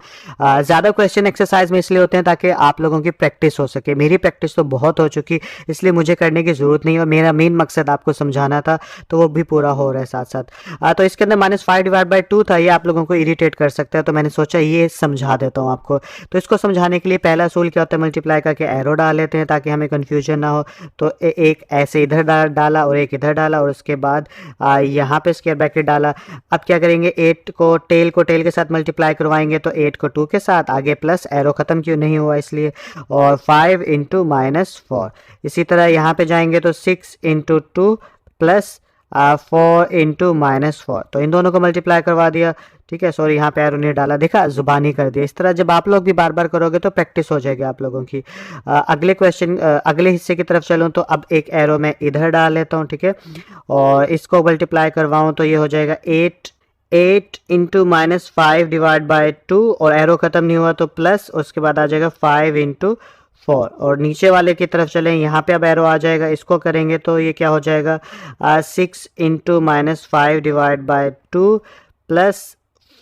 ज़्यादा क्वेश्चन एक्सरसाइज में इसलिए होते हैं ताकि आप लोगों की प्रैक्टिस हो सके। मेरी प्रैक्टिस तो बहुत हो चुकी, इसलिए मुझे करने की ज़रूरत नहीं, और मेरा मेन मकसद आपको समझाना था तो वो भी पूरा हो रहा है साथ साथ। तो इसके अंदर -5/2 था, ये आप लोगों को इरिटेट कर सकता है, तो मैंने सोचा ये समझा देता हूँ आपको। तो इसको समझाने के लिए पहला असूल क्या होता है, मल्टीप्लाई करके एरो डाल लेते हैं ताकि हमें कन्फ्यूजन ना हो। तो एक ऐसे इधर डाला और एक इधर डाला, और उसके बाद यहाँ पे स्क्वायर ब्रैकेट डाला। अब क्या करेंगे, 8 को टेल के साथ मल्टीप्लाई करवाएंगे, तो 8 को 2 के साथ, आगे प्लस एरो ख़त्म क्यों नहीं हुआ इसलिए, और 5 इंटू -4। इसी तरह यहाँ पे जाएंगे तो 6 इंटू 2 प्लस 4 इंटू -4। तो इन दोनों को मल्टीप्लाई करवा दिया, ठीक है। सॉरी यहाँ पे एरो नहीं डाला, देखा जुबानी कर दिया। इस तरह जब आप लोग भी बार बार करोगे तो प्रैक्टिस हो जाएगी आप लोगों की। अगले हिस्से की तरफ चलूँ तो अब एक एरो मैं इधर डाल लेता हूँ, ठीक है, और इसको मल्टीप्लाई करवाऊँ तो ये हो जाएगा 8 इंटू -5 डिवाइड बाई 2, और एरो ख़त्म नहीं हुआ तो प्लस, उसके बाद आ जाएगा 5 इंटू 4। और नीचे वाले की तरफ चलें, यहाँ पे अब एरो आ जाएगा, इसको करेंगे तो ये क्या हो जाएगा 6 into -5 divide by 2 plus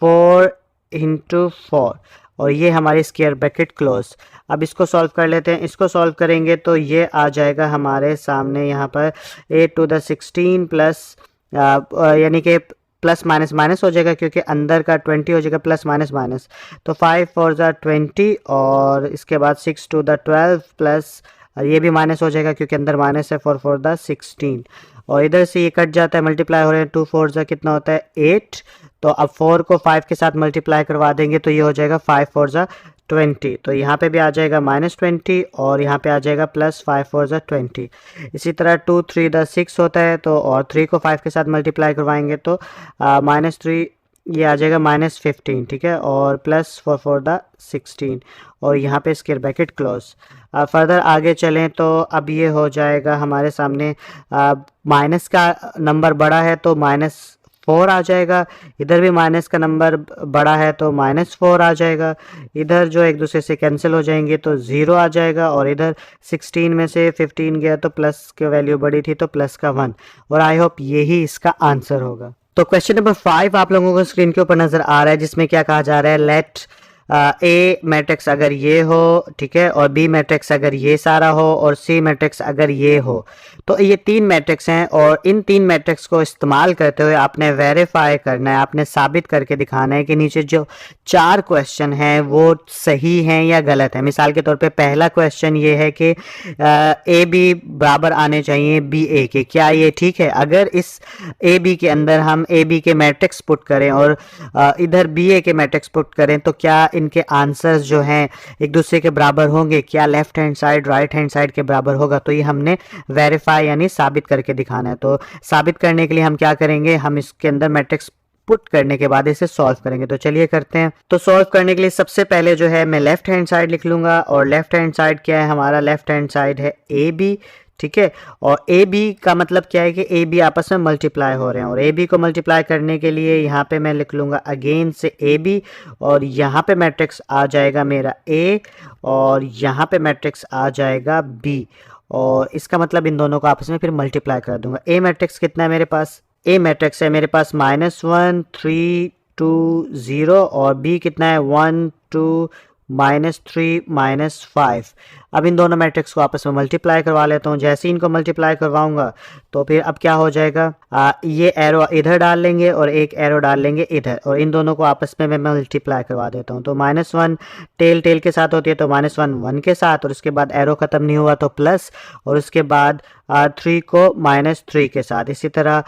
4 into 4, और ये हमारी स्क्वायर ब्रैकेट क्लोज। अब इसको सॉल्व कर लेते हैं। इसको सॉल्व करेंगे तो ये आ जाएगा हमारे सामने यहाँ पर 8 टू द 16 प्लस यानी कि प्लस माइनस माइनस हो जाएगा क्योंकि अंदर का 20 हो जाएगा, प्लस माइनस माइनस, तो 5 4 ज़ा 20, और इसके बाद 6 टू द 12 प्लस ये भी माइनस हो जाएगा क्योंकि अंदर माइनस है, 4 4 द 16, और इधर से ये कट जाता है, मल्टीप्लाई हो रहे हैं, 2 4 ज़ा कितना होता है 8। तो अब 4 को 5 के साथ मल्टीप्लाई करवा देंगे तो ये हो जाएगा 5 4 ज़ा 20। तो यहाँ पे भी आ जाएगा -20, और यहाँ पे आ जाएगा प्लस 5 4 ज़ा 20। इसी तरह 2 3 द 6 होता है, तो और 3 को 5 के साथ मल्टीप्लाई करवाएंगे तो -3 ये आ जाएगा -15, ठीक है, और प्लस 4 4 द 16, और यहाँ पे स्क्वायर ब्रैकेट क्लोज। फर्दर आगे चलें तो अब ये हो जाएगा हमारे सामने माइनस का नंबर बड़ा है तो -4 आ जाएगा, इधर भी माइनस का नंबर बड़ा है तो -4 आ जाएगा, इधर जो एक दूसरे से कैंसिल हो जाएंगे तो 0 आ जाएगा, और इधर 16 में से 15 गया तो प्लस की वैल्यू बड़ी थी तो प्लस का 1, और आई होप यही इसका आंसर होगा। तो क्वेश्चन नंबर 5 आप लोगों को स्क्रीन के ऊपर नजर आ रहा है, जिसमें क्या कहा जा रहा है, लेट ए मैट्रिक्स अगर ये हो, ठीक है, और बी मैट्रिक्स अगर ये सारा हो, और सी मैट्रिक्स अगर ये हो, तो ये 3 मैट्रिक्स हैं और इन 3 मैट्रिक्स को इस्तेमाल करते हुए आपने वेरीफाई करना है, आपने साबित करके दिखाना है कि नीचे जो 4 क्वेश्चन हैं वो सही हैं या गलत है। मिसाल के तौर पे पहला क्वेश्चन ये है कि ए बी बराबर आने चाहिए बी ए के, क्या ये ठीक है? अगर इस ए बी के अंदर हम ए बी के मैट्रिक्स पुट करें और इधर बी ए के मैट्रिक्स पुट करें तो क्या इनके आंसर्स जो हैं एक दूसरे के बराबर होंगे? क्या left hand side right hand side के बराबर होगा? तो ये हमने वेरीफाई यानी साबित करके दिखाना है। तो साबित करने के लिए हम क्या करेंगे, हम इसके अंदर मैट्रिक्स पुट करने के बाद इसे सॉल्व करेंगे। तो चलिए करते हैं। तो सॉल्व करने के लिए सबसे पहले जो है मैं लेफ्ट हैंड साइड लिख लूंगा, और लेफ्ट हैंड साइड क्या है हमारा? लेफ्ट हैंड साइड है ए बी, ठीक है। और ए बी का मतलब क्या है कि ए बी आपस में मल्टीप्लाई हो रहे हैं, और ए बी को मल्टीप्लाई करने के लिए यहाँ पे मैं लिख लूँगा अगेन से ए बी, और यहाँ पे मैट्रिक्स आ जाएगा मेरा ए, और यहाँ पे मैट्रिक्स आ जाएगा बी, और इसका मतलब इन दोनों को आपस में फिर मल्टीप्लाई कर दूंगा। ए मैट्रिक्स कितना है मेरे पास? ए मैट्रिक्स है मेरे पास -1 3 2 0, और बी कितना है 1 2 -3 -5। अब इन दोनों मैट्रिक्स को आपस में मल्टीप्लाई करवा लेता हूँ। जैसे ही इनको मल्टीप्लाई करवाऊंगा तो फिर अब क्या हो जाएगा, ये एरो इधर डाल लेंगे और एक एरो डाल लेंगे इधर, और इन दोनों को आपस में मैं मल्टीप्लाई करवा देता हूँ। तो -1 टेल टेल के साथ होती है, तो -1 1 के साथ, और उसके बाद एरो ख़त्म नहीं हुआ तो प्लस, और उसके बाद 3 को -3 के साथ। इसी तरह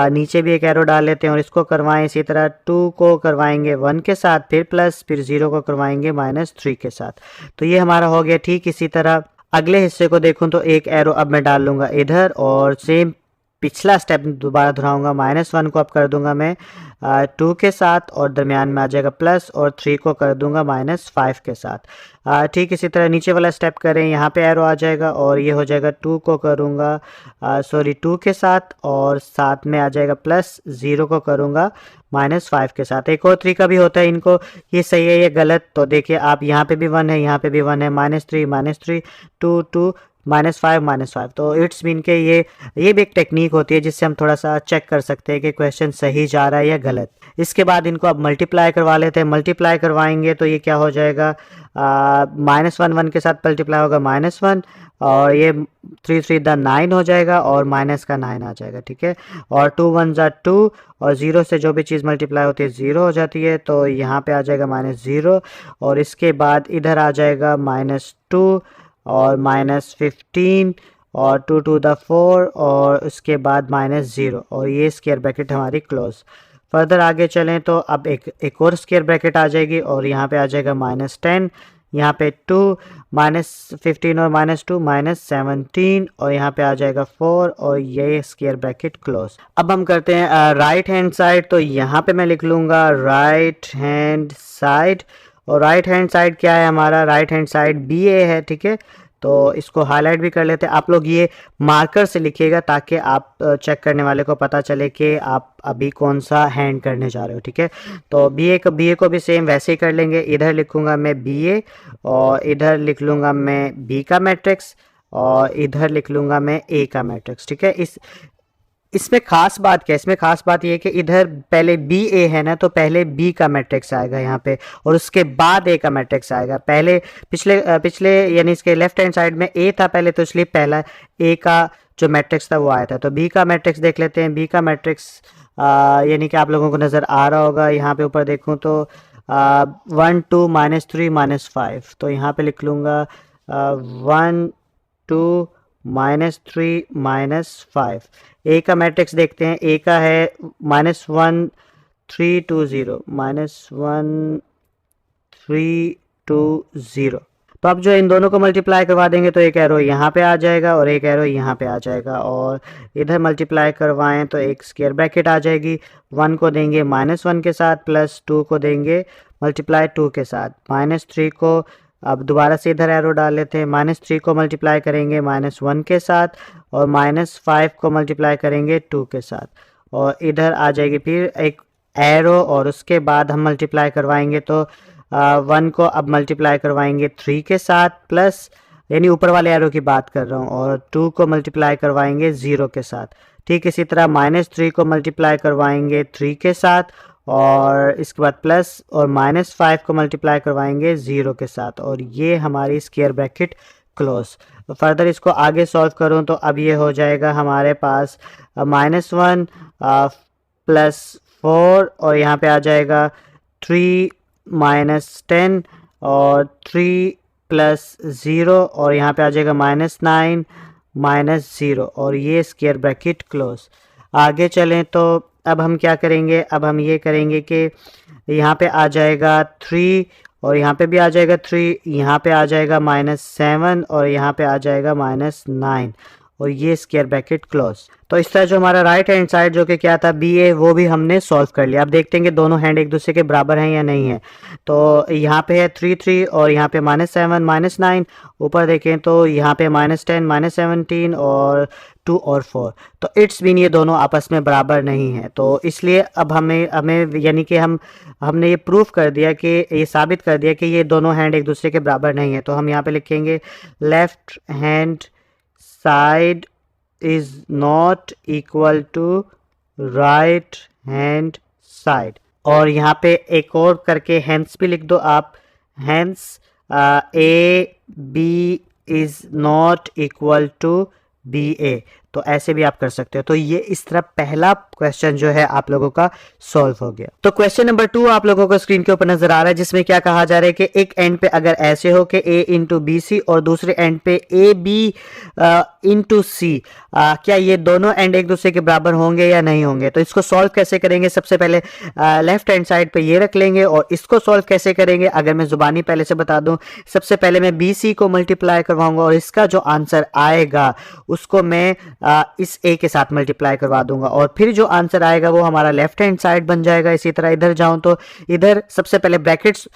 नीचे भी एक एरो डाल लेते हैं और इसको करवाएं इसी तरह, 2 को करवाएंगे 1 के साथ, फिर प्लस, फिर 0 को करवाएंगे -3 के साथ। तो ये हमारा हो गया। ठीक इसी तरह अगले हिस्से को देखूं तो एक एरो अब मैं डाल लूँगा इधर, और सेम पिछला स्टेप दोबारा दोहराऊंगा। -1 को अब कर दूंगा मैं 2 के साथ, और दरमियान में आ जाएगा प्लस, और 3 को कर दूंगा -5 के साथ। ठीक इसी तरह नीचे वाला स्टेप करें, यहाँ पे एरो आ जाएगा और ये हो जाएगा 2 को करूँगा 2 के साथ, और साथ में आ जाएगा प्लस, 0 को करूँगा -5 के साथ। एक और तरीका भी होता है इनको, ये सही है ये गलत, तो देखिए आप यहाँ पे भी 1 है, यहाँ पे भी 1 है, -3 2 2 -5 तो इट्स मीन के ये भी एक टेक्निक होती है जिससे हम थोड़ा सा चेक कर सकते हैं कि क्वेश्चन सही जा रहा है या गलत। इसके बाद इनको अब मल्टीप्लाई करवा लेते हैं। मल्टीप्लाई करवाएंगे तो ये क्या हो जाएगा, -1 के साथ मल्टीप्लाई होगा -1, और ये 3 3 9 हो जाएगा, और माइनस का 9 आ जाएगा, ठीक है। और 2 1 2, और 0 से जो भी चीज़ मल्टीप्लाई होती है 0 हो जाती है, तो यहाँ पे आ जाएगा -0, और इसके बाद इधर आ जाएगा -2 और -15, और 2 to the 4, और उसके बाद -0, और ये स्क्वायर ब्रैकेट हमारी क्लोज। फर्दर आगे चलें तो अब एक और स्क्वायर ब्रैकेट आ जाएगी, और यहाँ पे आ जाएगा -10, यहाँ पे 2 -15 और -2 -17, और यहाँ पे आ जाएगा 4, और ये स्क्वायर ब्रैकेट क्लोज। अब हम करते हैं राइट हैंड साइड। तो यहाँ पे मैं लिख लूँगा राइट हैंड साइड, और राइट हैंड साइड क्या है हमारा? राइट हैंड साइड बी ए है, ठीक है। तो इसको हाईलाइट भी कर लेते हैं। आप लोग ये मार्कर से लिखिएगा ताकि आप चेक करने वाले को पता चले कि आप अभी कौन सा हैंड करने जा रहे हो, ठीक है। तो बी ए को भी सेम वैसे ही कर लेंगे। इधर लिखूंगा मैं बी ए, और इधर लिख लूँगा मैं बी का मैट्रिक्स, और इधर लिख लूँगा मैं ए का मैट्रिक्स, ठीक है। इसमें खास बात क्या है? इसमें खास बात ये है कि इधर पहले बी ए है ना, तो पहले बी का मैट्रिक्स आएगा यहाँ पे, और उसके बाद ए का मैट्रिक्स आएगा। पहले पिछले यानी इसके लेफ्ट हैंड साइड में ए था पहले, तो इसलिए पहला ए का जो मैट्रिक्स था वो आया था। तो बी का मैट्रिक्स देख लेते हैं। बी का मैट्रिक्स यानी कि आप लोगों को नज़र आ रहा होगा, यहाँ पे ऊपर देखूँ तो 1 2 -3 -5, तो यहाँ पे लिख लूँगा 1 2 -3 -5। ए का मैट्रिक्स देखते हैं। ए का है -1 3 2 0 -1 3 2 0। तो अब जो इन दोनों को मल्टीप्लाई करवा देंगे तो एक एरो यहाँ पे आ जाएगा और एक एरो यहाँ पे आ जाएगा, और इधर मल्टीप्लाई करवाएं तो एक स्क्वायर ब्रैकेट आ जाएगी। 1 को देंगे -1 के साथ, प्लस 2 को देंगे मल्टीप्लाई 2 के साथ, -3 को अब दोबारा से इधर एरो डाल लेते हैं। -3 को मल्टीप्लाई करेंगे -1 के साथ, और -5 को मल्टीप्लाई करेंगे 2 के साथ, और इधर आ जाएगी फिर एक एरो, और उसके बाद हम मल्टीप्लाई करवाएंगे तो 1 को अब मल्टीप्लाई करवाएंगे 3 के साथ, प्लस यानी ऊपर वाले एरो की बात कर रहा हूँ, और 2 को मल्टीप्लाई करवाएंगे 0 के साथ। ठीक इसी तरह -3 को मल्टीप्लाई करवाएंगे 3 के साथ, और इसके बाद प्लस और -5 को मल्टीप्लाई करवाएंगे 0 के साथ, और ये हमारी स्क्वायर ब्रैकेट क्लोज। फर्दर इसको आगे सॉल्व करूं तो अब ये हो जाएगा हमारे पास -1 +4, और यहाँ पे आ जाएगा 3 -10 और 3 +0, और यहाँ पे आ जाएगा -9 -0, और ये स्क्वायर ब्रैकेट क्लोज। आगे चलें तो अब हम क्या करेंगे, अब हम ये करेंगे कि यहाँ पे आ जाएगा 3, और यहाँ पे भी आ जाएगा 3, यहाँ पे आ जाएगा -7, और यहाँ पे आ जाएगा -9, और ये स्क्वायर ब्रैकेट क्लोज। तो इस तरह जो हमारा राइट हैंड साइड जो कि क्या था BA, वो भी हमने सॉल्व कर लिया। अब देखते हैं कि दोनों हैंड एक दूसरे के बराबर हैं या नहीं है। तो यहाँ पे है 3 3, और यहाँ पे -7 -9, ऊपर देखें तो यहाँ पे -10 -17 और 2 और 4। तो इट्स मीन ये दोनों आपस में बराबर नहीं है। तो इसलिए अब हमें यानी कि हमने ये प्रूफ कर दिया कि ये साबित कर दिया कि ये दोनों हैंड एक दूसरे के बराबर नहीं है। तो हम यहाँ पे लिखेंगे left hand side is not equal to right hand side। और यहाँ पे एक और करके hence भी लिख दो आप, hence AB is not equal to BA। तो ऐसे भी आप कर सकते हो। तो ये इस तरह पहला क्वेश्चन जो है आप लोगों का सॉल्व हो गया। तो क्वेश्चन नंबर 2 आप लोगों को स्क्रीन के ऊपर नजर आ रहा है, जिसमें क्या कहा जा रहा है कि एक एंड पे अगर ऐसे हो कि A इंटू BC और दूसरे एंड पे AB इंटू C, क्या ये दोनों एंड एक दूसरे के बराबर होंगे या नहीं होंगे। तो इसको सॉल्व कैसे करेंगे, सबसे पहले लेफ्ट हैंड साइड पे ये रख लेंगे। और इसको सॉल्व कैसे करेंगे, अगर मैं जुबानी पहले से बता दूं, सबसे पहले मैं BC को मल्टीप्लाई करवाऊंगा और इसका जो आंसर आएगा उसको मैं इस A के साथ मल्टीप्लाई करवा दूंगा, और फिर जो आंसर आएगा वो हमारा लेफ्ट हैंड साइड बन जाएगा। इसी तरह इधर जाऊं तो इधर सबसे पहले ब्रैकेट्स,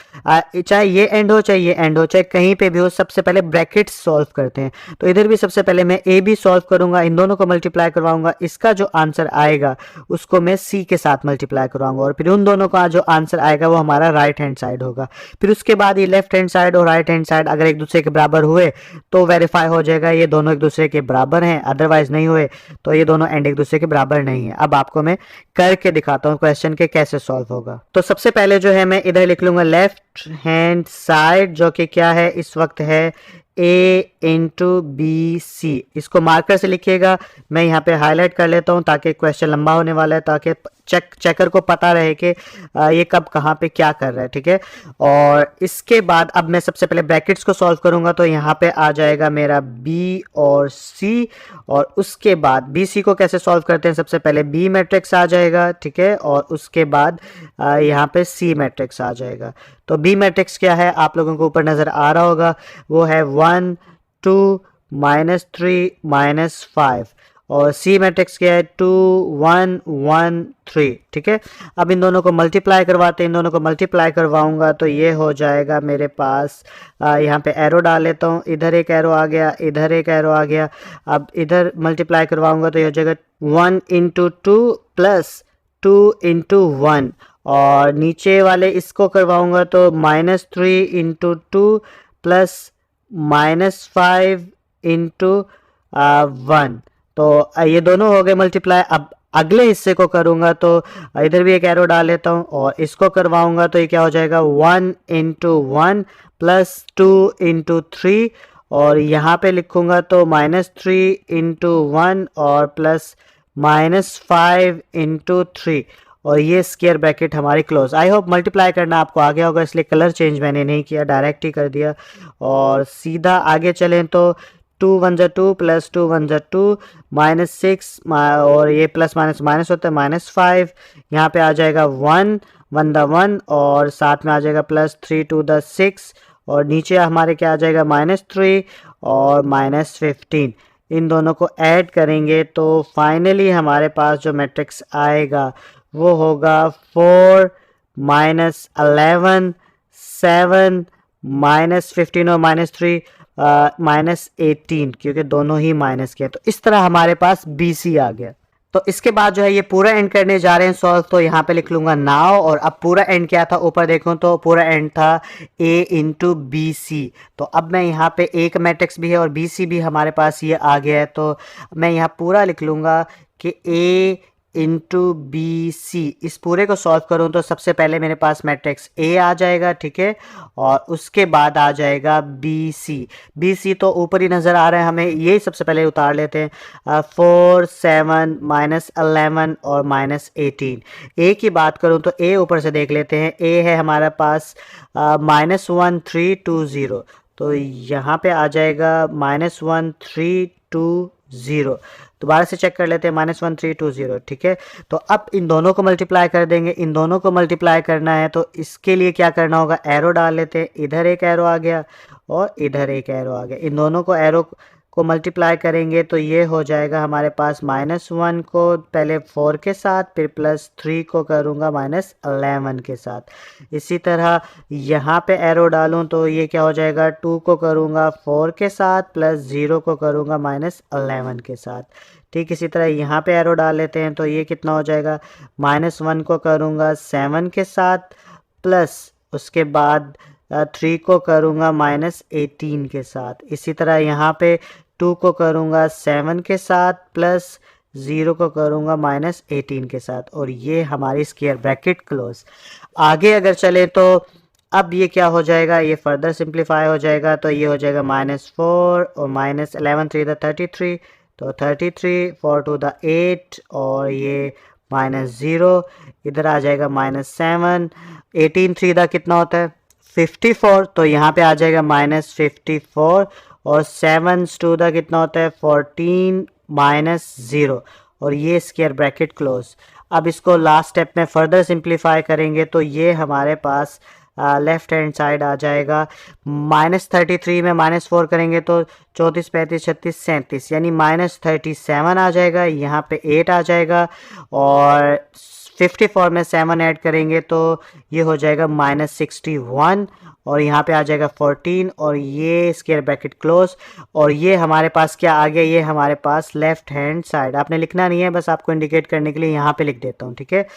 चाहे ये एंड हो चाहे ये एंड हो, चाहे कहीं पे भी हो, सबसे पहले ब्रैकेट्स सॉल्व करते हैं। तो इधर भी सबसे पहले मैं A भी सॉल्व करूंगा, इन दोनों को मल्टीप्लाई करवाऊंगा, इसका जो आंसर आएगा उसको मैं C के साथ मल्टीप्लाई करवाऊंगा, और फिर उन दोनों का जो आंसर आएगा वो हमारा राइट हैंड साइड होगा। फिर उसके बाद ये लेफ्ट हैंड साइड और राइट हैंड साइड अगर एक दूसरे के बराबर हुए तो वेरीफाई हो जाएगा ये दोनों एक दूसरे के बराबर हैं, अदरवाइज नहीं हुए तो ये दोनों एंड एक दूसरे के बराबर नहीं है। अब आपको मैं करके दिखाता हूँ क्वेश्चन के कैसे सॉल्व होगा। तो सबसे पहले जो है मैं इधर लिख लूंगा लेफ्ट हैंड साइड, जो कि क्या है इस वक्त है A इंटू BC। इसको मार्कर से लिखिएगा, मैं यहाँ पे हाईलाइट कर लेता हूँ ताकि क्वेश्चन लंबा होने वाला है, ताकि चेकर को पता रहे कि ये कब कहाँ पे क्या कर रहा है, ठीक है। और इसके बाद अब मैं सबसे पहले ब्रैकेट्स को सॉल्व करूंगा, तो यहाँ पे आ जाएगा मेरा B और C, और उसके बाद BC को कैसे सॉल्व करते हैं, सबसे पहले B मैट्रिक्स आ जाएगा, ठीक है, और उसके बाद यहाँ पे C मैट्रिक्स आ जाएगा। तो B मैट्रिक्स क्या है आप लोगों को ऊपर नज़र आ रहा होगा, वो है 1 2 -3 -5, और C मैट्रिक्स क्या है 2 1 1 3, ठीक है। अब इन दोनों को मल्टीप्लाई करवाते हैं, इन दोनों को मल्टीप्लाई करवाऊंगा तो ये हो जाएगा मेरे पास, यहाँ पे एरो डाल लेता हूँ, इधर एक एरो आ गया, इधर एक एरो आ गया। अब इधर मल्टीप्लाई करवाऊंगा तो ये हो जाएगा 1 इंटू 2 प्लस 2 इंटू 1, और नीचे वाले इसको करवाऊंगा तो -3 इंटू 2 प्लस -5 इंटू 1। तो ये दोनों हो गए मल्टीप्लाई। अब अगले हिस्से को करूंगा तो इधर भी एक एरो डाल लेता हूं और इसको करवाऊंगा तो ये क्या हो जाएगा 1 इंटू 1 प्लस 2 इंटू 3, और यहाँ पे लिखूंगा तो -3 इंटू 1 और प्लस -5 इंटू 3, और ये स्क्वायर ब्रैकेट हमारी क्लोज। आई होप मल्टीप्लाई करना आपको आ गया होगा, इसलिए कलर चेंज मैंने नहीं किया, डायरेक्ट ही कर दिया। और सीधा आगे चलें तो 2 1 जा 2 प्लस 2 1 जा 2 -6, और ये प्लस माइनस माइनस होता है -5, यहाँ पे आ जाएगा 1 1 दा 1, और साथ में आ जाएगा प्लस 3 2 दा 6, और नीचे हमारे क्या आ जाएगा -3 और -15। इन दोनों को ऐड करेंगे तो फाइनली हमारे पास जो मैट्रिक्स आएगा वो होगा 4 -11 7 -15 और -3 -18, क्योंकि दोनों ही माइनस के हैं। तो इस तरह हमारे पास BC आ गया। तो इसके बाद जो है ये पूरा एंड करने जा रहे हैं सॉल्व, तो यहाँ पे लिख लूंगा नाउ। और अब पूरा एंड क्या था ऊपर देखूं तो पूरा एंड था A इंटू BC। तो अब मैं यहाँ पे एक मैट्रिक्स भी है और BC भी हमारे पास ये आ गया है, तो मैं यहाँ पूरा लिख लूंगा कि A इंटू बी सी, इस पूरे को सॉल्व करूं तो सबसे पहले मेरे पास मैट्रिक्स ए आ जाएगा, ठीक है, और उसके बाद आ जाएगा बी सी। बी सी तो ऊपर ही नज़र आ रहा है हमें, ये सबसे पहले उतार लेते हैं। 4 7 -11 और -18। ए की बात करूं तो ए ऊपर से देख लेते हैं, ए है हमारा पास -1320, तो यहाँ पे आ जाएगा -1320। दोबारा से चेक कर लेते हैं, -1320, ठीक है। तो अब इन दोनों को मल्टीप्लाई कर देंगे, इन दोनों को मल्टीप्लाई करना है तो इसके लिए क्या करना होगा, एरो डाल लेते हैं। इधर एक एरो आ गया और इधर एक एरो आ गया, इन दोनों को एरो को मल्टीप्लाई करेंगे तो ये हो जाएगा हमारे पास -1 को पहले 4 के साथ, फिर +3 को करूँगा -11 के साथ। इसी तरह यहाँ पे एरो डालूँ तो ये क्या हो जाएगा, 2 को करूँगा 4 के साथ, +0 को करूँगा -11 के साथ। ठीक इसी तरह यहाँ पे एरो डाल लेते हैं तो ये कितना हो जाएगा, -1 को करूँगा 7 के साथ, प्लस उसके बाद 3 को करूँगा -18 के साथ। इसी तरह यहाँ पे 2 को करूँगा 7 के साथ, प्लस 0 को करूँगा -18 के साथ, और ये हमारी स्क्वायर ब्रैकेट क्लोज। आगे अगर चले तो अब ये क्या हो जाएगा, ये फर्दर सिंप्लीफाई हो जाएगा तो ये हो जाएगा -4 और -11 3 33, तो 33 4 2 8 और ये -0, इधर आ जाएगा -7, 18 3 कितना होता है 54, तो यहाँ पे आ जाएगा -54, और 7 2 कितना होता है 14 -0, और ये स्क्वायर ब्रैकेट क्लोज। अब इसको लास्ट स्टेप में फर्दर सिंप्लीफाई करेंगे तो ये हमारे पास लेफ्ट हैंड साइड आ जाएगा, -33 में -4 करेंगे तो 34 35 36 37, यानी -37 आ जाएगा, यहाँ पे 8 आ जाएगा, और 54 में 7 ऐड करेंगे तो ये हो जाएगा -61, और यहाँ पे आ जाएगा 14, और ये स्क्वायर ब्रैकेट क्लोज। और ये हमारे पास क्या आ गया, ये हमारे पास लेफ्ट हैंड साइड, आपने लिखना नहीं है, बस आपको इंडिकेट करने के लिए यहाँ पे लिख देता हूँ, ठीक है।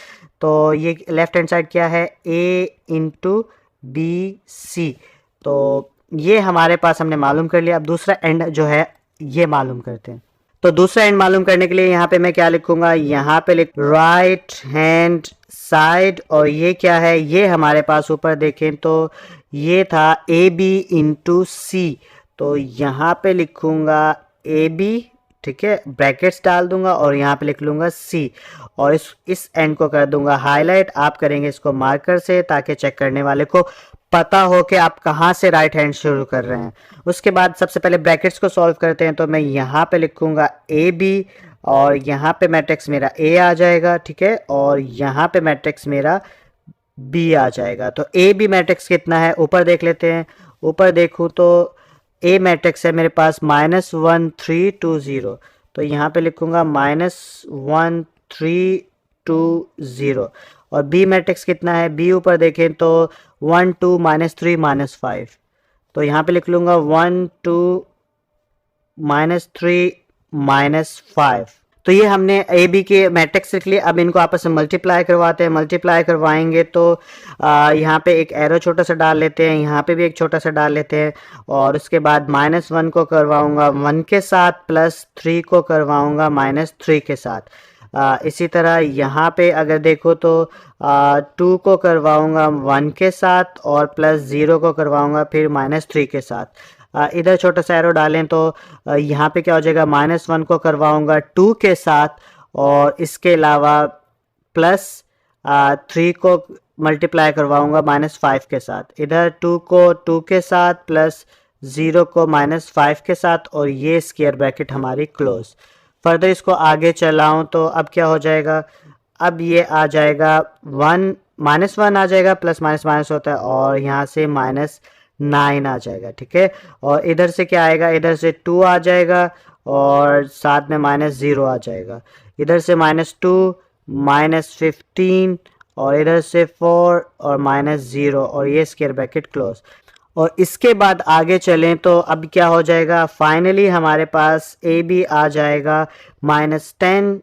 तो ये लेफ्ट हैंड साइड क्या है, a इंटू बी सी, तो ये हमारे पास हमने मालूम कर लिया। अब दूसरा एंड जो है ये मालूम करते हैं। तो दूसरा एंड मालूम करने के लिए यहाँ पे मैं क्या लिखूंगा, यहाँ पे लिख राइट हैंड साइड, और ये क्या है, ये हमारे पास ऊपर देखें तो ये था ए बी इंटू सी, तो यहाँ पे लिखूंगा ए बी, ठीक है, ब्रैकेट्स डाल दूंगा और यहाँ पे लिख लूँगा सी, और इस एंड को कर दूंगा हाईलाइट। आप करेंगे इसको मार्कर से ताकि चेक करने वाले को पता हो कि आप कहाँ से राइट हैंड शुरू कर रहे हैं। उसके बाद सबसे पहले ब्रैकेट्स को सॉल्व करते हैं, तो मैं यहाँ पे लिखूंगा ए बी, और यहाँ पे मैट्रिक्स मेरा ए आ जाएगा, ठीक है, और यहाँ पे मैट्रिक्स मेरा बी आ जाएगा। तो ए बी मैट्रिक्स कितना है ऊपर देख लेते हैं। ऊपर देखूँ तो ए मैट्रिक्स है मेरे पास -1320, तो यहाँ पे लिखूंगा -1320, और बी मैट्रिक्स कितना है, बी ऊपर देखें तो 1 2 -3 -5, तो यहाँ पे लिख लूँगा 1 2 -3 -5। तो ये हमने ए बी के मैट्रिक्स लिख लिए। अब इनको आपस में मल्टीप्लाई करवाते हैं। मल्टीप्लाई करवाएंगे तो यहाँ पे एक एरो छोटा सा डाल लेते हैं, यहाँ पे भी एक छोटा सा डाल लेते हैं, और उसके बाद -1 को करवाऊँगा 1 के साथ, +3 को करवाऊँगा -3 के साथ। इसी तरह यहाँ पे अगर देखो तो 2 को करवाऊँगा 1 के साथ, और +0 को करवाऊँगा फिर -3 के साथ। इधर छोटा सा एरो डालें तो यहाँ पे क्या हो जाएगा, -1 को करवाऊँगा 2 के साथ, और इसके अलावा +3 को मल्टीप्लाई करवाऊँगा -5 के साथ। इधर 2 को 2 के साथ, +0 को -5 के साथ, और ये स्क्वायर ब्रैकेट हमारी क्लोज। फर्दर इसको आगे चलाऊं तो अब क्या हो जाएगा, अब ये आ जाएगा -1 आ जाएगा, प्लस माइनस माइनस होता है, और यहाँ से -9 आ जाएगा, ठीक है। और इधर से क्या आएगा, इधर से 2 आ जाएगा, और साथ में -0 आ जाएगा। इधर से -2 -15, और इधर से 4 और -0, और ये स्क्वायर ब्रैकेट क्लोज। और इसके बाद आगे चलें तो अब क्या हो जाएगा, फाइनली हमारे पास ए बी आ जाएगा -10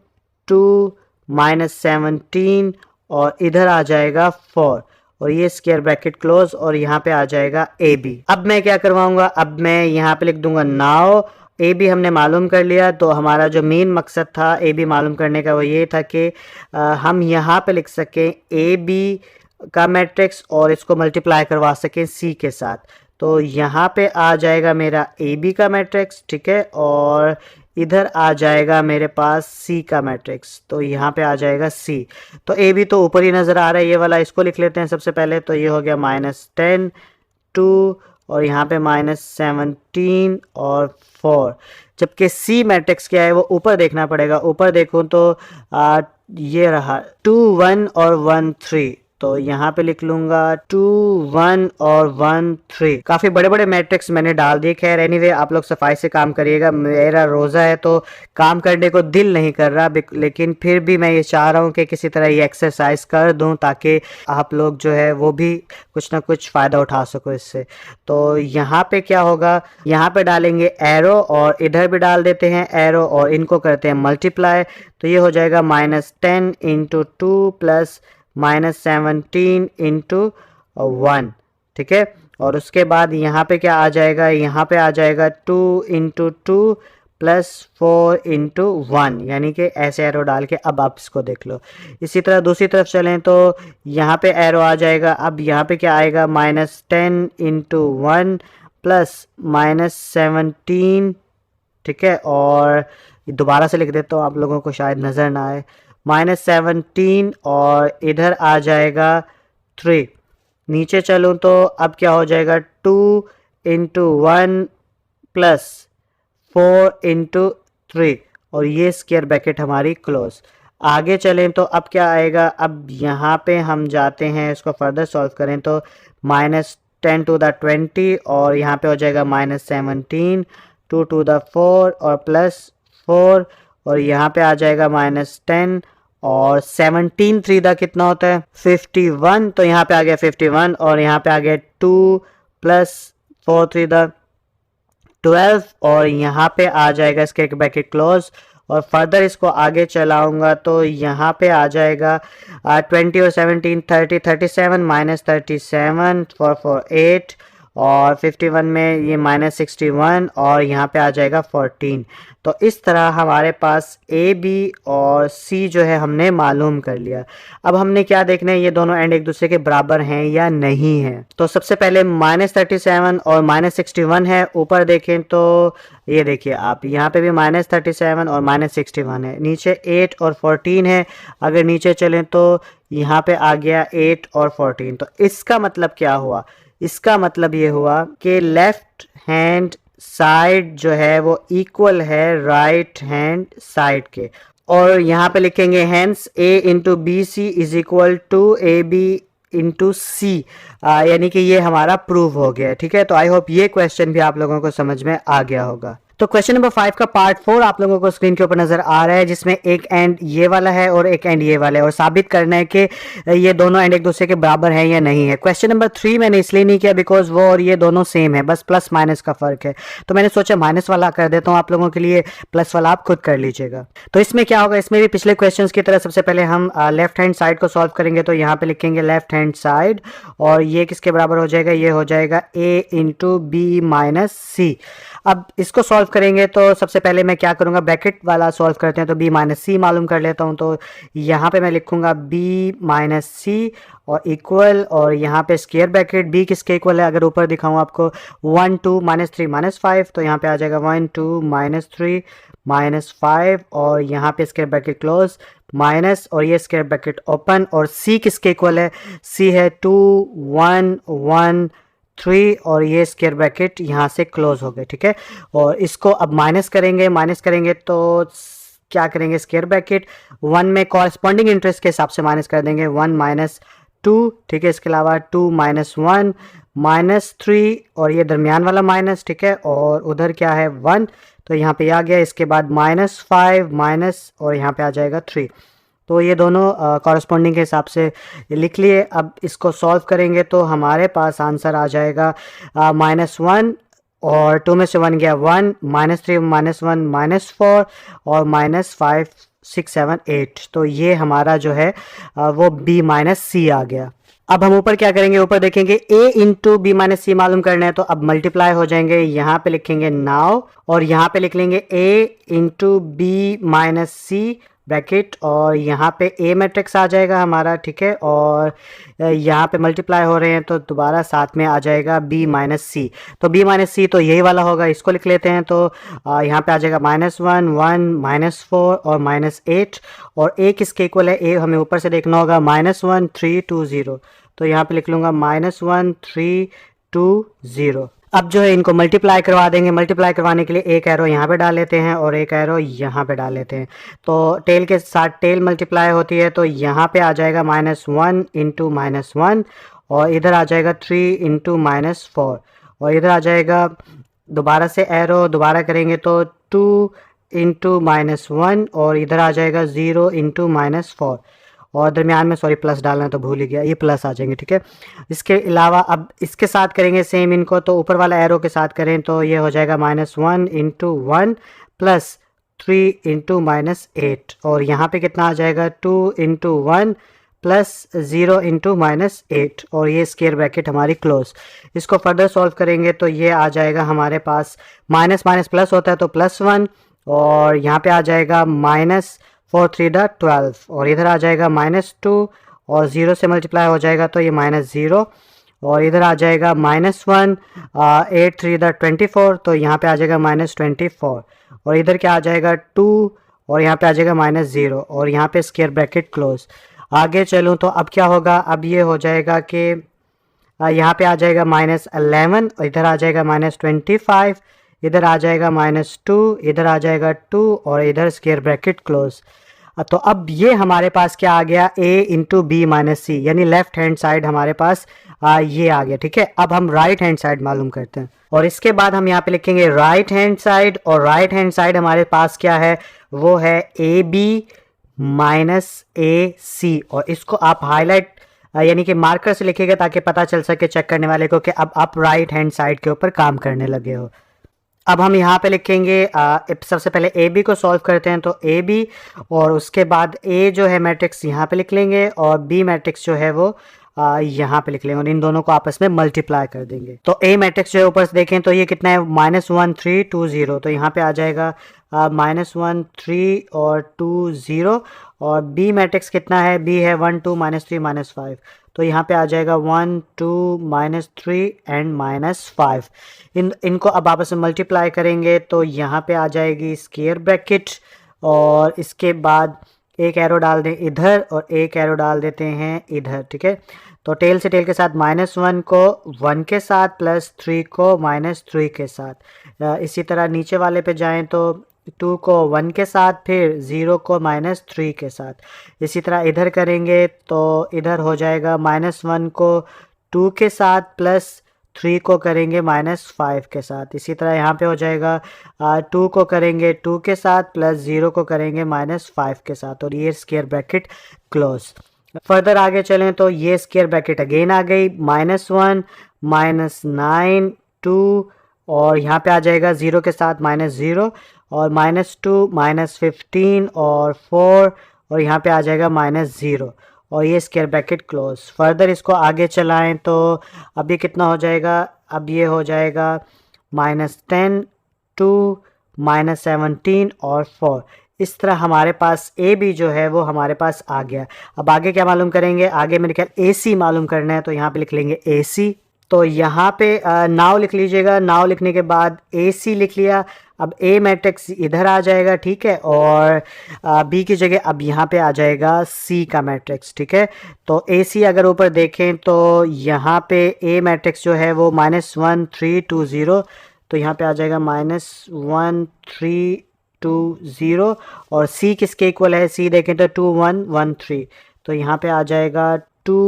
2 -17, और इधर आ जाएगा 4, और ये स्क्वायर ब्रैकेट क्लोज, और यहाँ पे आ जाएगा ए बी। अब मैं क्या करवाऊंगा, अब मैं यहाँ पे लिख दूंगा नाउ ए बी हमने मालूम कर लिया। तो हमारा जो मेन मकसद था ए बी मालूम करने का वो ये था कि हम यहाँ पे लिख सकें ए बी का मैट्रिक्स और इसको मल्टीप्लाई करवा सकें सी के साथ। तो यहाँ पे आ जाएगा मेरा ए बी का मैट्रिक्स, ठीक है, और इधर आ जाएगा मेरे पास सी का मैट्रिक्स। तो यहाँ पे आ जाएगा सी। तो ए बी तो ऊपर ही नज़र आ रहा है, ये वाला, इसको लिख लेते हैं सबसे पहले। तो ये हो गया -10 2 और यहाँ पे -17 और 4। जबकि सी मैट्रिक्स क्या है वो ऊपर देखना पड़ेगा। ऊपर देखूँ तो ये रहा 2 1 और 1 3। तो यहाँ पे लिख लूंगा 2 1 और 1 3। काफ़ी बड़े बड़े मैट्रिक्स मैंने डाल दिए। खैर एनीवे आप लोग सफाई से काम करिएगा। मेरा रोज़ा है तो काम करने को दिल नहीं कर रहा, लेकिन फिर भी मैं ये चाह रहा हूँ कि किसी तरह ये एक्सरसाइज कर दूँ ताकि आप लोग जो है वो भी कुछ ना कुछ फ़ायदा उठा सको इससे। तो यहाँ पे क्या होगा, यहाँ पे डालेंगे एरो और इधर भी डाल देते हैं एरो और इनको करते हैं मल्टीप्लाई। तो ये हो जाएगा -10 × 2 प्लस -17 × 1, ठीक है। और उसके बाद यहाँ पे क्या आ जाएगा, यहाँ पे आ जाएगा 2 × 2 प्लस 4 × 1, यानी कि ऐसे एरो डाल के अब आप इसको देख लो। इसी तरह दूसरी तरफ चलें तो यहाँ पे एरो आ जाएगा। अब यहाँ पे क्या आएगा, -10 × 1 प्लस -17, ठीक है। और दोबारा से लिख देता हूँ, आप लोगों को शायद नज़र ना आए। -17 और इधर आ जाएगा 3। नीचे चलूँ तो अब क्या हो जाएगा, 2 × 1 प्लस 4 × 3 और ये स्क्वायर ब्रैकेट हमारी क्लोज। आगे चलें तो अब क्या आएगा, अब यहाँ पे हम जाते हैं, इसको फर्दर सॉल्व करें तो -10 to the 20 और यहाँ पे हो जाएगा -17 2 to the 4 और प्लस 4 और यहाँ पे आ जाएगा -10 और 17 3 दा कितना होता है 51। तो यहाँ पे आ गया 51 और यहाँ पे आ गया 2 प्लस 4 3 दा 12 और यहाँ पे आ जाएगा इसके ब्रैकेट क्लोज। और फर्दर इसको आगे चलाऊंगा तो यहाँ पे आ जाएगा 20 और 17 30 37 -37 4 4 8 और 51 में ये -61 और यहाँ पे आ जाएगा 14। तो इस तरह हमारे पास ए बी और सी जो है हमने मालूम कर लिया। अब हमने क्या देखना है, ये दोनों एंड एक दूसरे के बराबर हैं या नहीं हैं। तो सबसे पहले -37 और -61 है। ऊपर देखें तो ये देखिए आप, यहाँ पे भी -37 और -61 है। नीचे 8 और 14 है। अगर नीचे चलें तो यहाँ पे आ गया 8 और 14। तो इसका मतलब क्या हुआ, इसका मतलब ये हुआ कि लेफ्ट हैंड साइड जो है वो इक्वल है राइट हैंड साइड के। और यहाँ पे लिखेंगे hence a × BC is equal to AB × C, यानी कि ये हमारा प्रूव हो गया, ठीक है। तो आई होप ये क्वेश्चन भी आप लोगों को समझ में आ गया होगा। तो क्वेश्चन नंबर 5 का पार्ट 4 आप लोगों को स्क्रीन के ऊपर नजर आ रहा है, जिसमें एक एंड ये वाला है और एक एंड ये वाला है और साबित करना है कि ये दोनों एंड एक दूसरे के बराबर हैं या नहीं है। क्वेश्चन नंबर 3 मैंने इसलिए नहीं किया बिकॉज वो और ये दोनों सेम है, बस प्लस माइनस का फर्क है। तो मैंने सोचा माइनस वाला कर देता हूँ आप लोगों के लिए, प्लस वाला आप खुद कर लीजिएगा। तो इसमें क्या होगा, इसमें भी पिछले क्वेश्चन की तरह सबसे पहले हम लेफ्ट हैंड साइड को सॉल्व करेंगे। तो यहाँ पे लिखेंगे लेफ्ट हैंड साइड और ये किसके बराबर हो जाएगा, ये हो जाएगा a × B - C। अब इसको सॉल्व करेंगे तो सबसे पहले मैं क्या करूंगा, ब्रैकेट वाला सॉल्व करते हैं। तो B - C मालूम कर लेता हूं। तो यहाँ पे मैं लिखूंगा B - C और इक्वल, और यहाँ पे स्क्वायर ब्रैकेट B किसके इक्वल है, अगर ऊपर दिखाऊं आपको 1 2 -3 -5। तो यहाँ पे आ जाएगा 1 2 -3 -5 और यहाँ पे स्क्वायर ब्रैकेट क्लोज माइनस और ये स्क्वायर ब्रैकेट ओपन। और C किसके इक्वल है, C है 2 1 1 3 और ये स्क्वायर ब्रैकेट यहाँ से क्लोज हो गए, ठीक है। और इसको अब माइनस करेंगे तो क्या करेंगे, स्क्वायर ब्रैकेट 1 में कॉरस्पॉन्डिंग इंटरेस्ट के हिसाब से माइनस कर देंगे 1 - 2, ठीक है। इसके अलावा 2 - 1 -3 और ये दरमियान वाला माइनस, ठीक है। और उधर क्या है 1, तो यहाँ पे आ गया। इसके बाद -5 माइनस और यहाँ पे आ जाएगा 3। तो ये दोनों कॉरस्पॉन्डिंग के हिसाब से लिख लिए। अब इसको सॉल्व करेंगे तो हमारे पास आंसर आ जाएगा -1 और 2 में से 1 गया 1 -3 -1 -4 और -5 6 7 8। तो ये हमारा जो है वो B - C आ गया। अब हम ऊपर क्या करेंगे, ऊपर देखेंगे a इंटू बी माइनस सी मालूम करना है, तो अब मल्टीप्लाई हो जाएंगे, यहाँ पे लिखेंगे नाउ और यहाँ पे लिख लेंगे a into B minus C bracket और यहाँ पे a मैट्रिक्स आ जाएगा हमारा, ठीक है, और यहाँ पे मल्टीप्लाई हो रहे हैं तो दोबारा साथ में आ जाएगा b माइनस सी। तो b माइनस सी तो यही वाला होगा, इसको लिख लेते हैं। तो यहाँ पे आ जाएगा -1 1 -4 और -8 और a किसके इक्वल है, a हमें ऊपर से देखना होगा, -1 3 2 0। तो यहाँ पे लिख लूँगा -1 3 2 0। अब जो है इनको मल्टीप्लाई करवा देंगे। मल्टीप्लाई करवाने के लिए एक एरो यहाँ पे डाल लेते हैं और एक एरो यहाँ पे डाल लेते हैं। तो टेल के साथ टेल मल्टीप्लाई होती है, तो यहाँ पे आ जाएगा -1 इंटू -1 और इधर आ जाएगा 3 इंटू -4 और इधर आ जाएगा दोबारा से एरो दोबारा करेंगे तो 2 इंटू -1 और इधर आ जाएगा 0 इंटू -4 और दरमियान में सॉरी प्लस डालना तो भूल ही गया, ये प्लस आ जाएंगे, ठीक है। इसके अलावा अब इसके साथ करेंगे सेम इनको, तो ऊपर वाला एरो के साथ करें तो ये हो जाएगा -1 इंटू 1 प्लस 3 इंटू -8 और यहाँ पे कितना आ जाएगा 2 इंटू 1 प्लस 0 इंटू -8 और ये स्क्वायर ब्रैकेट हमारी क्लोज। इसको फर्दर सॉल्व करेंगे तो ये आ जाएगा हमारे पास माइनस माइनस प्लस होता है तो +1 और यहाँ पे आ जाएगा -4 3 12 और इधर आ जाएगा -2 और 0 से मल्टीप्लाई हो जाएगा तो ये -0 और इधर आ जाएगा -1 8 3 24 तो यहाँ पे आ जाएगा -24 और इधर क्या आ जाएगा 2 और यहाँ पे आ जाएगा -0 और यहाँ पे स्क्वायर ब्रैकेट क्लोज। आगे चलूँ तो अब क्या होगा, अब ये हो जाएगा कि यहाँ पे आ जाएगा -11 और इधर आ जाएगा -25, इधर आ जाएगा -2, इधर आ जाएगा 2 और इधर स्क्वायर ब्रैकेट क्लोज। तो अब ये हमारे पास क्या आ गया, a इंटू बी माइनस सी, यानी लेफ्ट हैंड साइड हमारे पास ये आ गया, ठीक है। अब हम राइट हैंड साइड मालूम करते हैं और इसके बाद हम यहाँ पे लिखेंगे राइट हैंड साइड और राइट हैंड साइड हमारे पास क्या है, वो है ए बी माइनस ए सी और इसको आप हाईलाइट यानी कि मार्कर से लिखिएगा ताकि पता चल सके चेक करने वाले को कि अब आप राइट हैंड साइड के ऊपर काम करने लगे हो। अब हम यहाँ पे लिखेंगे सबसे पहले ए बी को सॉल्व करते हैं, तो ए बी और उसके बाद ए जो है मैट्रिक्स यहाँ पे लिख लेंगे और बी मैट्रिक्स जो है वो यहाँ पे लिख लेंगे और इन दोनों को आपस में मल्टीप्लाई कर देंगे। तो ए मैट्रिक्स जो है ऊपर से देखें तो ये कितना है, -1 3 2 0, तो यहाँ पे आ जाएगा -1 3 और 2 0 और बी मैट्रिक्स कितना है, बी है 1 2 -3 -5, तो यहाँ पे आ जाएगा 1 2 -3 एंड -5। इनको अब आपस में मल्टीप्लाई करेंगे तो यहाँ पे आ जाएगी स्क्वायर ब्रैकेट और इसके बाद एक एरो डाल दें इधर और एक एरो डाल देते हैं इधर, ठीक है। तो टेल से टेल के साथ -1 को 1 के साथ +3 को -3 के साथ। इसी तरह नीचे वाले पे जाएं तो 2 को 1 के साथ फिर 0 को -3 के साथ। इसी तरह इधर करेंगे तो इधर हो जाएगा -1 को 2 के साथ +3 को करेंगे -5 के साथ। इसी तरह यहाँ पे हो जाएगा 2 को करेंगे 2 के साथ +0 को करेंगे -5 के साथ और ये स्क्वायर ब्रैकेट क्लोज। फर्दर आगे चलें तो ये स्क्वायर ब्रैकेट अगेन आ गई, -1 -9 2 और यहाँ पे आ जाएगा 0 के साथ -0 और -2 -15 और 4 और यहाँ पे आ जाएगा -0 और ये स्क्वायर ब्रैकेट क्लोज। फर्दर इसको आगे चलाएं तो अब ये कितना हो जाएगा, अब ये हो जाएगा -10 2 -17 और 4। इस तरह हमारे पास ए बी जो है वो हमारे पास आ गया। अब आगे क्या मालूम करेंगे, आगे मेरे ख्याल ए सी मालूम करना है, तो यहाँ पे लिख लेंगे ए सी। तो यहाँ पे नाव लिख लीजिएगा, नाव लिखने के बाद ए सी लिख लिया। अब ए मैट्रिक्स इधर आ जाएगा, ठीक है, और बी की जगह अब यहाँ पे आ जाएगा सी का मैट्रिक्स, ठीक है। तो ए सी अगर ऊपर देखें तो यहाँ पे ए मैट्रिक्स जो है वो -1 3 2 0, तो यहाँ पे आ जाएगा -1 3 2 0 और सी किसके इक्वल है, सी देखें तो 2 1 1 3, तो यहाँ पे आ जाएगा 2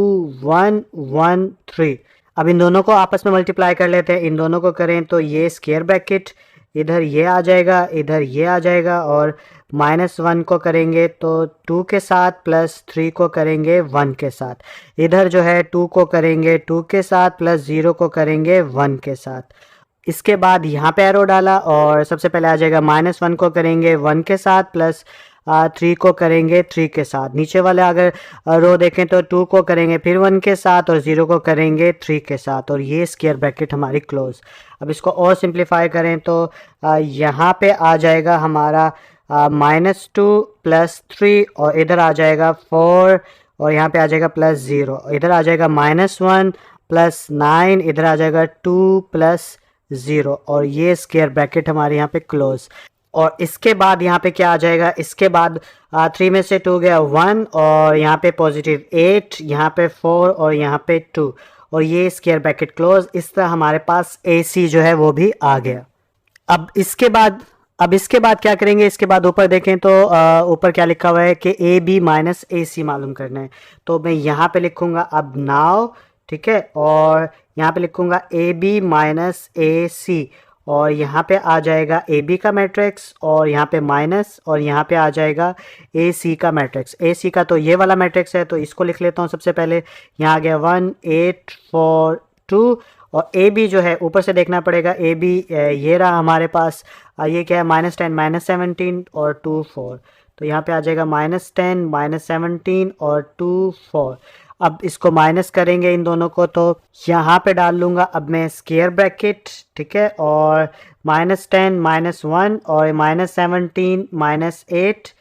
1 1 3। अब इन दोनों को आपस में मल्टीप्लाई कर लेते हैं, इन दोनों को करें तो ये स्क्वायर ब्रैकेट इधर ये आ जाएगा, इधर ये आ जाएगा और -1 को करेंगे तो 2 के साथ +3 को करेंगे 1 के साथ। इधर जो है 2 को करेंगे 2 के साथ +0 को करेंगे 1 के साथ। इसके बाद यहाँ पे एरो डाला और सबसे पहले आ जाएगा -1 को करेंगे 1 के साथ 3 को करेंगे 3 के साथ, नीचे वाले अगर रो देखें तो 2 को करेंगे फिर 1 के साथ और 0 को करेंगे 3 के साथ, और ये स्क्वायर ब्रैकेट हमारी क्लोज। अब इसको और सिंप्लीफाई करें तो यहाँ पे आ जाएगा हमारा -2 +3 और इधर आ जाएगा 4 और यहाँ पे आ जाएगा +0, इधर आ जाएगा -1 +9, इधर आ जाएगा 2 +0 और ये स्क्वायर ब्रैकेट हमारे यहाँ पे क्लोज। और इसके बाद यहाँ पे क्या आ जाएगा, इसके बाद 3 में से 2 गया 1 और यहाँ पे +8, यहाँ पे 4 और यहाँ पे 2 और ये स्क्वायर ब्रैकेट क्लोज। इस तरह हमारे पास AC जो है वो भी आ गया। अब इसके बाद क्या करेंगे, इसके बाद ऊपर देखें तो ऊपर क्या लिखा हुआ है कि AB माइनस AC मालूम करना है, तो मैं यहाँ पे लिखूंगा अब नाउ, ठीक है, और यहाँ पे लिखूंगा AB माइनस AC और यहाँ पे आ जाएगा AB का मैट्रिक्स और यहाँ पे माइनस और यहाँ पे आ जाएगा AC का मैट्रिक्स। AC का तो ये वाला मैट्रिक्स है तो इसको लिख लेता हूँ सबसे पहले। यहाँ आ गया 1 8 4 2 और AB जो है ऊपर से देखना पड़ेगा, AB ये रहा हमारे पास, ये क्या है -10 -17 और 2 4, तो यहाँ पे आ जाएगा -10 -17 और 2 4। अब इसको माइनस करेंगे इन दोनों को तो यहाँ पे डाल लूँगा अब मैं स्क्वायर ब्रैकेट, ठीक है, और -10 -1 और -17 -8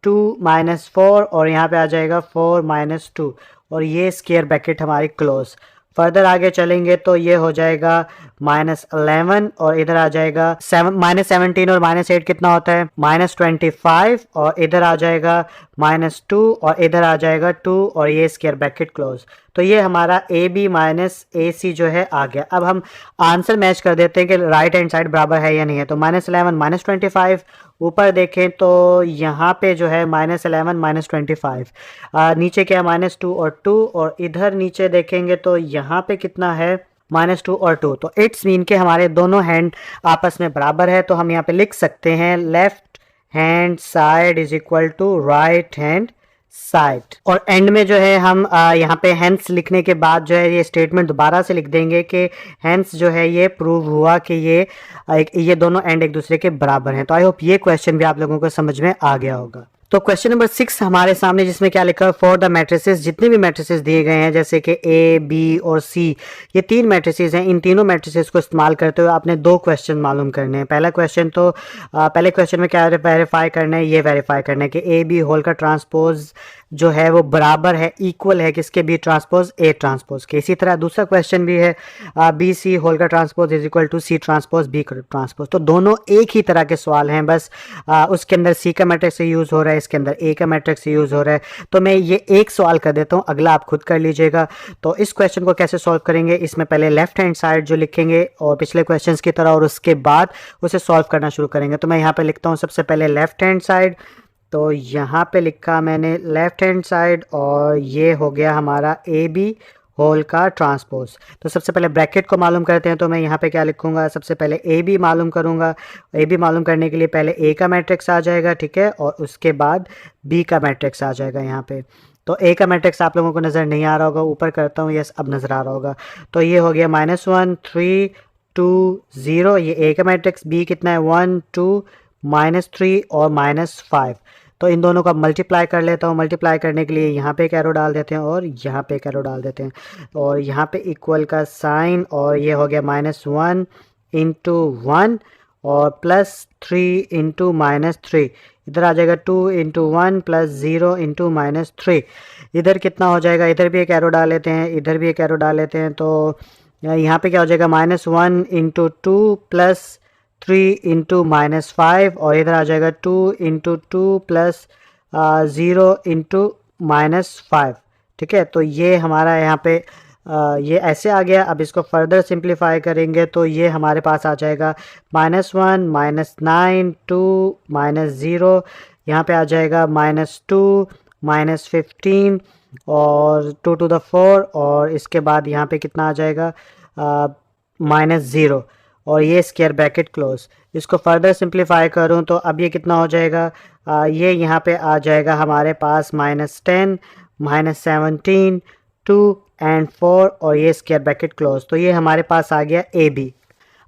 2 -4 और यहाँ पे आ जाएगा 4 -2 और ये स्क्वायर ब्रैकेट हमारी क्लोज। फर्दर आगे चलेंगे तो ये हो जाएगा -11 और इधर आ जाएगा -17 और -8 कितना होता है -25 और इधर आ जाएगा -2 और इधर आ जाएगा 2 और ये स्क्वायर ब्रैकेट क्लोज। तो ये हमारा AB माइनस AC जो है आ गया। अब हम आंसर मैच कर देते हैं कि राइट हैंड साइड बराबर है या नहीं है। तो -11 -25, ऊपर देखें तो यहाँ पे जो है -11 -25, नीचे क्या है -2 और 2 और इधर नीचे देखेंगे तो यहाँ पे कितना है -2 और 2, तो इट्स मीन के हमारे दोनों हैंड आपस में बराबर है। तो हम यहाँ पे लिख सकते हैं left hand side is equal to right hand side. और एंड में जो है हम यहाँ पे हेंस लिखने के बाद जो है ये स्टेटमेंट दोबारा से लिख देंगे कि हेंस जो है ये प्रूव हुआ कि ये दोनों एंड एक दूसरे के बराबर हैं। तो आई होप ये क्वेश्चन भी आप लोगों को समझ में आ गया होगा। तो क्वेश्चन नंबर 6 हमारे सामने, जिसमें क्या लिखा है, फॉर द मैट्रिसेस, जितने भी मैट्रिसेस दिए गए हैं जैसे कि A, B और C, ये 3 मैट्रिसेस हैं, इन तीनों मैट्रिसेस को इस्तेमाल करते हुए आपने 2 क्वेश्चन मालूम करने हैं। पहला क्वेश्चन तो पहले क्वेश्चन में क्या वेरीफाई करना है, ये वेरीफाई करना है कि AB होल का ट्रांसपोज जो है वो बराबर है, इक्वल है किसके, B ट्रांसपोज A ट्रांसपोज के। इसी तरह दूसरा क्वेश्चन भी है BC होल का transpose is equal to C transpose B transpose. तो दोनों एक ही तरह के सवाल हैं, बस उसके अंदर C का मैट्रिक्स यूज़ हो रहा है, इसके अंदर A का मैट्रिक्स यूज़ हो रहा है। तो मैं ये एक सवाल कर देता हूँ, अगला आप खुद कर लीजिएगा। तो इस क्वेश्चन को कैसे सॉल्व करेंगे, इसमें पहले लेफ्ट हैंड साइड जो लिखेंगे और पिछले क्वेश्चन की तरह, और उसके बाद उसे सॉल्व करना शुरू करेंगे। तो मैं यहाँ पे लिखता हूँ सबसे पहले लेफ्ट हैंड साइड, तो यहाँ पे लिखा मैंने लेफ्ट हैंड साइड और ये हो गया हमारा AB होल का ट्रांसपोज। तो सबसे पहले ब्रैकेट को मालूम करते हैं, तो मैं यहाँ पे क्या लिखूंगा, सबसे पहले AB मालूम करूँगा। AB मालूम करने के लिए पहले A का मैट्रिक्स आ जाएगा, ठीक है, और उसके बाद B का मैट्रिक्स आ जाएगा यहाँ पे। तो A का मैट्रिक्स आप लोगों को नज़र नहीं आ रहा होगा, ऊपर करता हूँ, यस अब नज़र आ रहा होगा। तो ये हो गया -1 3 2 0, ये A का मैट्रिक्स। B कितना है 1 2 -3 और -5। तो इन दोनों का मल्टीप्लाई कर लेता हूँ। मल्टीप्लाई करने के लिए यहाँ पे एक एरो डाल देते हैं और यहाँ पे एक एरो डाल देते हैं, और यहाँ पे इक्वल का साइन, और ये हो गया -1 इंटू 1 और +3 इंटू -3, इधर आ जाएगा 2 इंटू 1 +0 इंटू -3। इधर कितना हो जाएगा, इधर भी एक एरो डाल लेते हैं, इधर भी एक एरो डाल लेते हैं। तो यहाँ पे क्या हो जाएगा -1 इंटू 2 +3 इंटू -5 और इधर आ जाएगा 2 इंटू 2 +0 इंटू -5, ठीक है। तो ये हमारा यहाँ पे ये ऐसे आ गया। अब इसको फर्दर सिंप्लीफाई करेंगे तो ये हमारे पास आ जाएगा -1 -9 2 -0, यहाँ पे आ जाएगा -2 -15 और 2 to the 4 और इसके बाद यहाँ पे कितना आ जाएगा -0 और ये स्क्वायर ब्रैकेट क्लोज। इसको फर्दर सिंप्लीफाई करूँ तो अब ये कितना हो जाएगा, ये यहाँ पे आ जाएगा हमारे पास -10 -17 2 एंड 4 और ये स्क्वायर ब्रैकेट क्लोज। तो ये हमारे पास आ गया AB।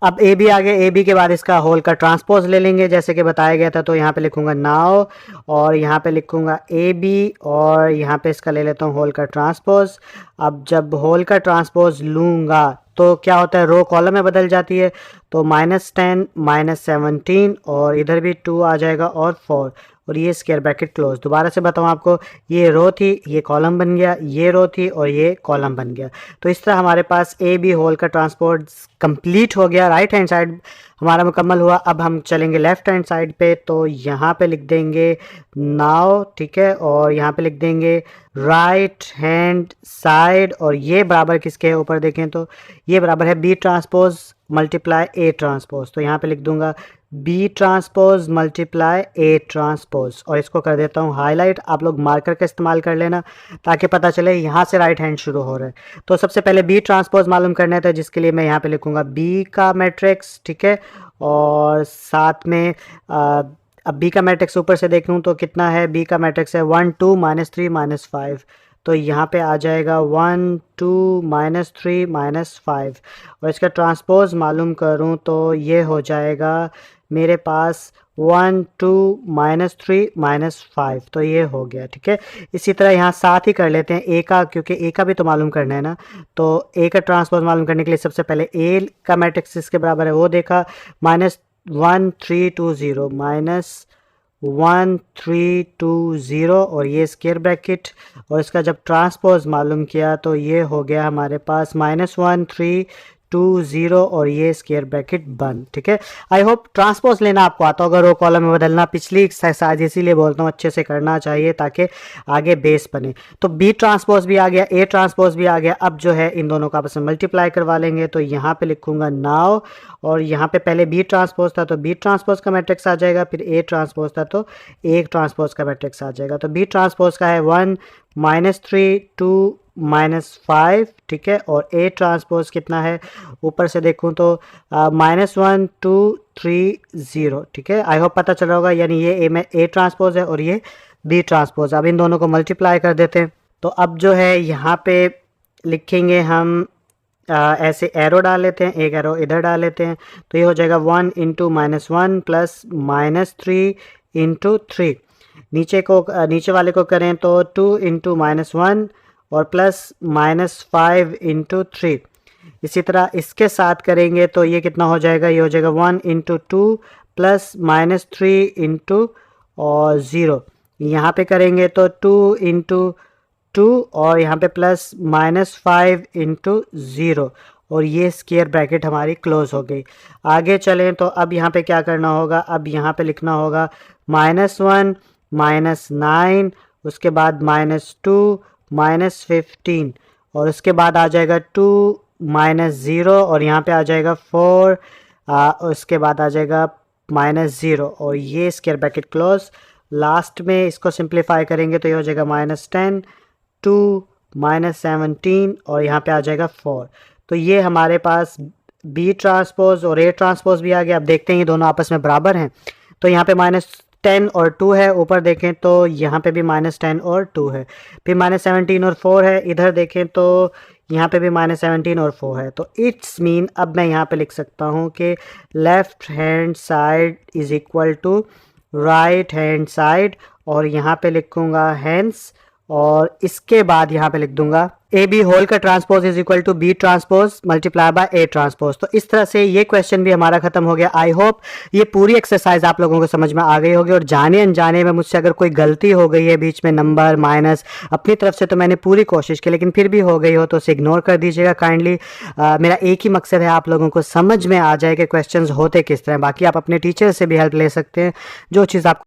अब ए बी आ गया, ए बी के बाद इसका होल का ट्रांसपोज ले लेंगे जैसे कि बताया गया था। तो यहाँ पे लिखूंगा नाउ और यहाँ पे लिखूंगा ए बी और यहाँ पे इसका ले लेता हूँ होल का ट्रांसपोज। अब जब होल का ट्रांसपोज लूँगा तो क्या होता है, रो कॉलम में बदल जाती है। तो -10 -17 और इधर भी 2 आ जाएगा और 4 और ये स्क्वायर ब्रैकेट क्लोज। दोबारा से बताऊँ आपको, ये रो थी, ये कॉलम बन गया, ये रो थी और ये कॉलम बन गया। तो इस तरह हमारे पास ए बी होल का ट्रांसपोर्ट कंप्लीट हो गया। राइट हैंड साइड हमारा मुकम्मल हुआ। अब हम चलेंगे लेफ्ट हैंड साइड पे। तो यहाँ पे लिख देंगे नाउ, ठीक है, और यहाँ पे लिख देंगे राइट हैंड साइड और ये बराबर किसके है, ऊपर देखें तो ये बराबर है B transpose multiply A transpose. तो यहाँ पे लिख दूंगा B transpose multiply A transpose और इसको कर देता हूँ हाईलाइट। आप लोग मार्कर का इस्तेमाल कर लेना ताकि पता चले यहाँ से राइट हैंड शुरू हो रहा है। तो सबसे पहले बी ट्रांसपोज मालूम करना था, जिसके लिए मैं यहाँ पे लिखूँगा बी का मैट्रिक्स, ठीक है, और साथ में अब बी का मैट्रिक्स ऊपर से देखूँ तो कितना है, बी का मैट्रिक्स है 1 2 -3 -5। तो यहाँ पे आ जाएगा 1 2 -3 -5 और इसका ट्रांसपोज मालूम करूँ तो ये हो जाएगा मेरे पास 1 2 -3 -5। तो ये हो गया, ठीक है। इसी तरह यहाँ साथ ही कर लेते हैं ए का, क्योंकि ए का भी तो मालूम करना है ना। तो ए का ट्रांसपोज मालूम करने के लिए सबसे पहले ए का मैट्रिक्स इसके बराबर है वो देखा, -1 3 2 0 -1 3 2 0 और ये स्क्वायर ब्रैकेट और इसका जब ट्रांसपोज मालूम किया तो ये हो गया हमारे पास -1 3 2 0 और ये स्क्वायर ब्रैकेट बंद, ठीक है। आई होप ट्रांसपोज लेना आपको आता होगा, रो कॉलम में बदलना। पिछली एक्सरसाइज इसीलिए बोलता हूँ अच्छे से करना चाहिए ताकि आगे बेस बने। तो बी ट्रांसपोज भी आ गया, ए ट्रांसपोज भी आ गया। अब जो है इन दोनों का आपस में मल्टीप्लाई करवा लेंगे। तो यहाँ पे लिखूंगा नाउ और यहाँ पे पहले बी ट्रांसपोज था तो बी ट्रांसपोज का मैट्रिक्स आ जाएगा, फिर ए ट्रांसपोज था तो ए ट्रांसपोज का मैट्रिक्स आ जाएगा। तो बी ट्रांसपोज का है 1 -3 2 -5, ठीक है, और ए ट्रांसपोज कितना है ऊपर से देखूं तो -1 2 3 0, ठीक है। आई होप पता चल रहा होगा, यानी ये ए में ए ट्रांसपोज है और ये बी ट्रांसपोज। अब इन दोनों को मल्टीप्लाई कर देते हैं। तो अब जो है यहाँ पे लिखेंगे हम ऐसे एरो डाल लेते हैं, एक एरो इधर डाल लेते हैं। तो ये हो जाएगा 1 × -1 प्लस -3 × 3। नीचे वाले को करें तो 2 × -1 और प्लस -5 × 3। इसी तरह इसके साथ करेंगे तो ये कितना हो जाएगा, ये हो जाएगा 1 × 2 प्लस -3 × और 0। यहाँ पे करेंगे तो 2 × 2 और यहाँ पे प्लस -5 × 0 और ये स्क्वायर ब्रैकेट हमारी क्लोज हो गई। आगे चलें तो अब यहाँ पे क्या करना होगा, अब यहाँ पे लिखना होगा -1 -9 उसके बाद -2 -15 और उसके बाद आ जाएगा 2 -0 और यहाँ पे आ जाएगा 4 उसके बाद आ जाएगा -0 और ये स्क्वायर ब्रैकेट क्लोज। लास्ट में इसको सिंप्लीफाई करेंगे तो ये हो जाएगा -10 2 -17 और यहाँ पे आ जाएगा 4। तो ये हमारे पास बी ट्रांसपोज और ए ट्रांसपोज भी आ गया। अब देखते हैं ये दोनों आपस में बराबर हैं। तो यहाँ पे -10 और 2 है, ऊपर देखें तो यहाँ पे भी -10 और 2 है, फिर -17 और 4 है। इधर देखें तो यहाँ पे भी -17 और 4 है। तो इट्स मीन अब मैं यहाँ पे लिख सकता हूँ कि left hand side is equal to right hand side और यहाँ पे लिखूँगा हैंस और इसके बाद यहाँ पे लिख दूंगा ए बी होल का transpose is equal to B transpose multiply by A transpose. तो इस तरह से ये क्वेश्चन भी हमारा खत्म हो गया। आई होप ये पूरी एक्सरसाइज आप लोगों को समझ में आ गई होगी और जाने अनजाने में मुझसे अगर कोई गलती हो गई है बीच में नंबर माइनस, अपनी तरफ से तो मैंने पूरी कोशिश की, लेकिन फिर भी हो गई हो तो उसे इग्नोर कर दीजिएगा काइंडली। मेरा एक ही मकसद है आप लोगों को समझ में आ जाए कि क्वेश्चन होते किस तरह। बाकी आप अपने टीचर से भी हेल्प ले सकते हैं, जो चीज़ आपको